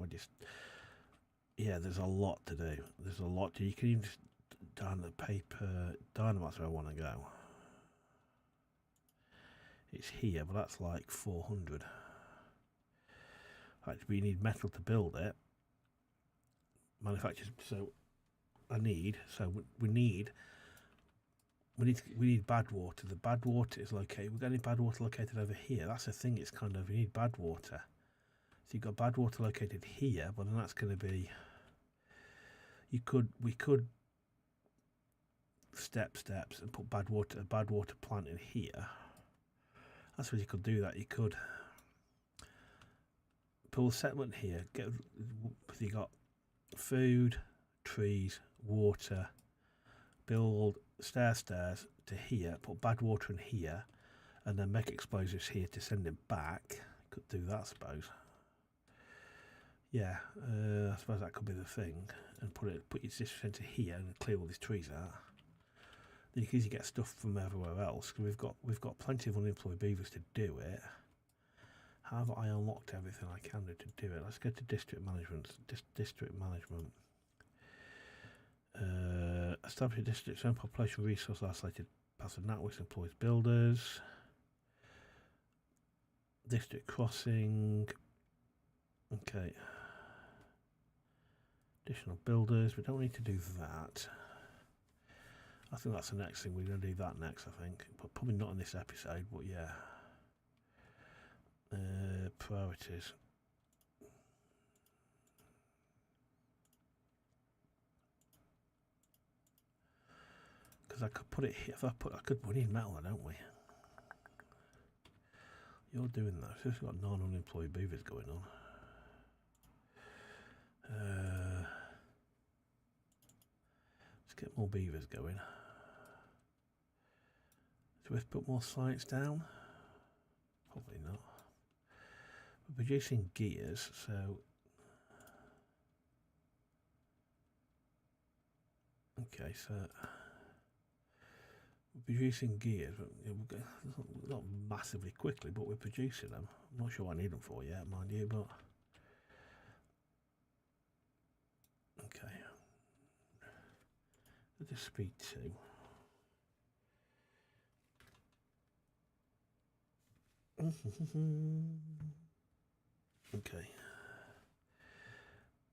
Yeah, there's a lot to do. There's a lot to. You can even just down the paper. Dynamite's where I want to go. It's here, but that's like 400. Right, we need metal to build it. Manufacturers. So we need bad water. The bad water is located. We've got any bad water located over here. That's the thing. It's kind of, you need bad water. So you've got bad water located here, but then that's going to be. We could steps and put a bad water plant in here. That's what you could do. That you could pull a settlement here. You got food, trees, water. Build stairs to here. Put bad water in here, and then make explosives here to send it back. Could do that, I suppose. Yeah, I suppose that could be the thing. And put your system into here and clear all these trees out. Then you can easily get stuff from everywhere else. Because we've got plenty of unemployed beavers to do it. Have I unlocked everything I can do to do it? Let's go to district management. District management. Establish a district's own population resource isolated passive networks employs builders. District crossing. Okay. Additional builders. We don't need to do that. I think that's the next thing. We're going to do that next, I think. But probably not in this episode, but yeah. Priorities. Because I could put it here. If we need metal, don't we? You're doing that. So we've got non-unemployed beavers going on. Let's get more beavers going. Do we have to put more science down? Probably not. We're producing gears, so okay, so we're producing gears, but not massively quickly, but we're producing them. I'm not sure what I need them for yet, mind you, but okay. Let's just speed 2. Okay.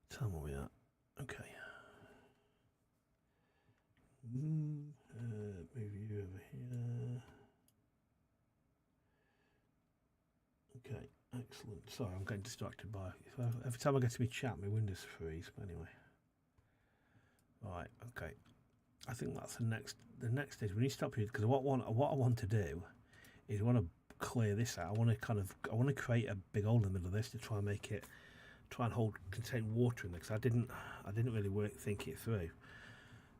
Tell me where we are. Okay. Move you over here. Okay, excellent. Sorry, I'm getting distracted by every time I get to my chat, my windows freeze. But anyway, right. Okay, I think that's the next stage. We need to stop here because what I want to do is I want to clear this out. I want to create a big hole in the middle of this to try and contain water in there, because I didn't really think it through,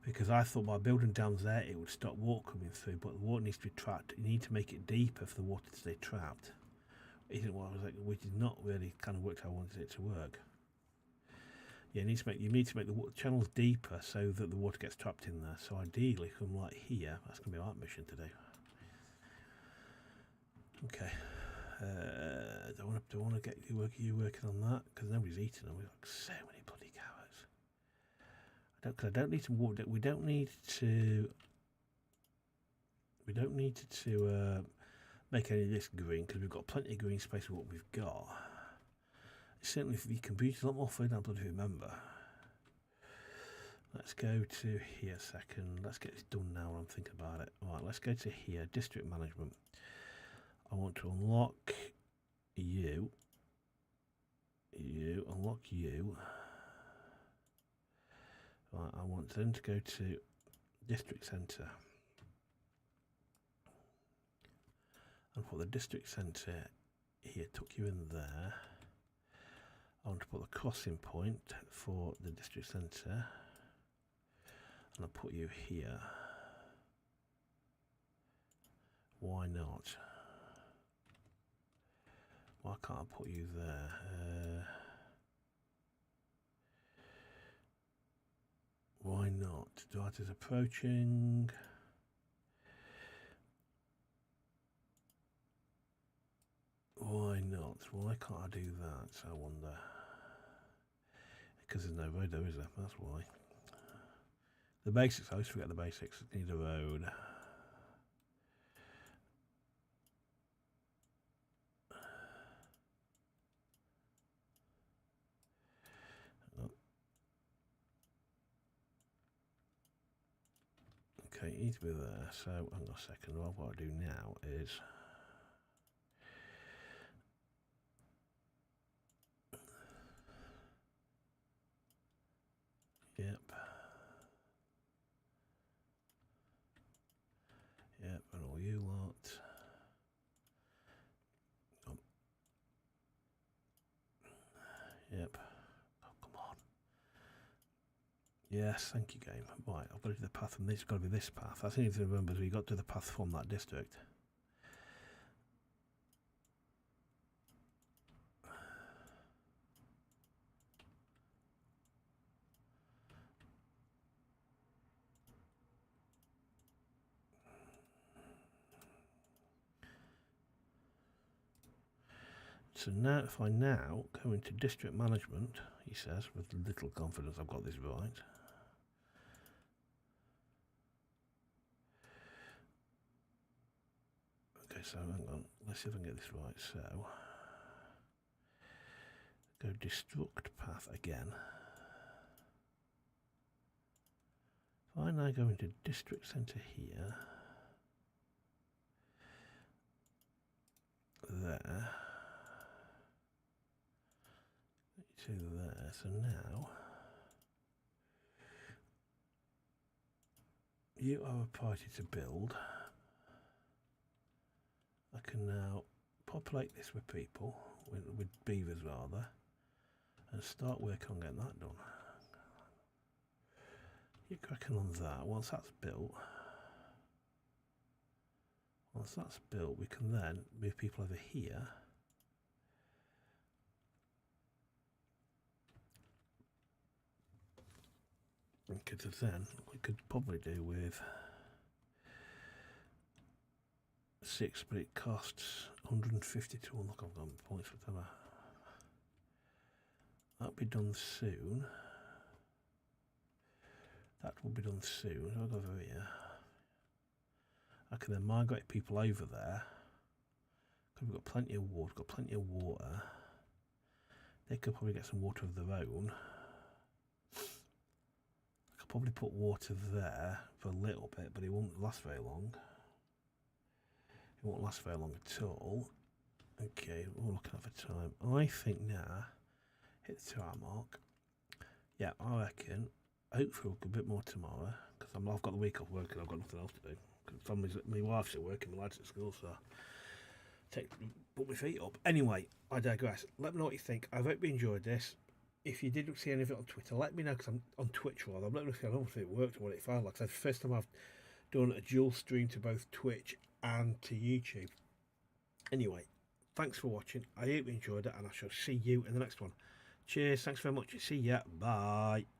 because I thought by building dams there it would stop water coming through, but the water needs to be trapped. You need to make it deeper for the water to stay trapped. Isn't what I was like, which is not really kind of worked how I wanted it to work. Yeah, you need to make the water channels deeper so that the water gets trapped in there. So ideally, from like here, that's going to be our mission today. Okay. Do I want to get you working on that? Because nobody's eating them. We've got so many bloody carrots. I don't need to water. We don't need to make any of this green, because we've got plenty of green space with what we've got. Certainly, if the computer's a lot more free than I bloody remember. Let's go to here a second. Let's get this done now while I'm thinking about it. Alright, let's go to here, district management. I want to unlock you. Unlock you. Right, I want them to go to district centre. And for the district centre here, tuck you in there. I want to put the crossing point for the district centre, and I'll put you here. Why not? Why can't I put you there? Why not? Drought is approaching. Why not? Why can't I do that? I wonder. Because there's no road there, is there? That's why. The basics, I always forget the basics. Need a road. Oh. Okay, you need to be there. So, hang on a second. Well, what I do now is... Yep, and all you lot. Oh. Yep. Oh, come on. Yes, thank you, game. Right, I've got to do the path from this. It's got to be this path. I think if you remember, we got to the path from that district. So now, if I now go into district management, he says, with little confidence I've got this right. Okay, so hang on, let's see if I can get this right. So, go destruct path again. If I now go into district centre here, there, to there, so now you are a party to build. I can now populate this with people, with beavers rather, and start working on getting that done. You're cracking on that. Once that's built, we can then move people over here. Because then we could probably do with 6, but it costs 150 to unlock. I've got points for that. That'll be done soon. That will be done soon. I'll go over here. I can then migrate people over there, We've got plenty of water. Got plenty of water. They could probably get some water of their own. I could probably put water there for a little bit, but it won't last very long. It won't last very long at all. Okay, we're looking at for time. I think now, hit the 2 hour mark. Yeah, I reckon. Hopefully, we'll get a bit more tomorrow because I've got the week off work and I've got nothing else to do. Cause my wife's at work and my lad's at school, so put my feet up. Anyway, I digress. Let me know what you think. I hope you enjoyed this. If you didn't see any of it on Twitter, let me know because I'm on Twitch rather. I'm not looking. I don't know if it worked or what it felt like. It's the first time I've done a dual stream to both Twitch and to YouTube. Anyway, thanks for watching. I hope you enjoyed it, and I shall see you in the next one. Cheers. Thanks very much. See ya. Bye.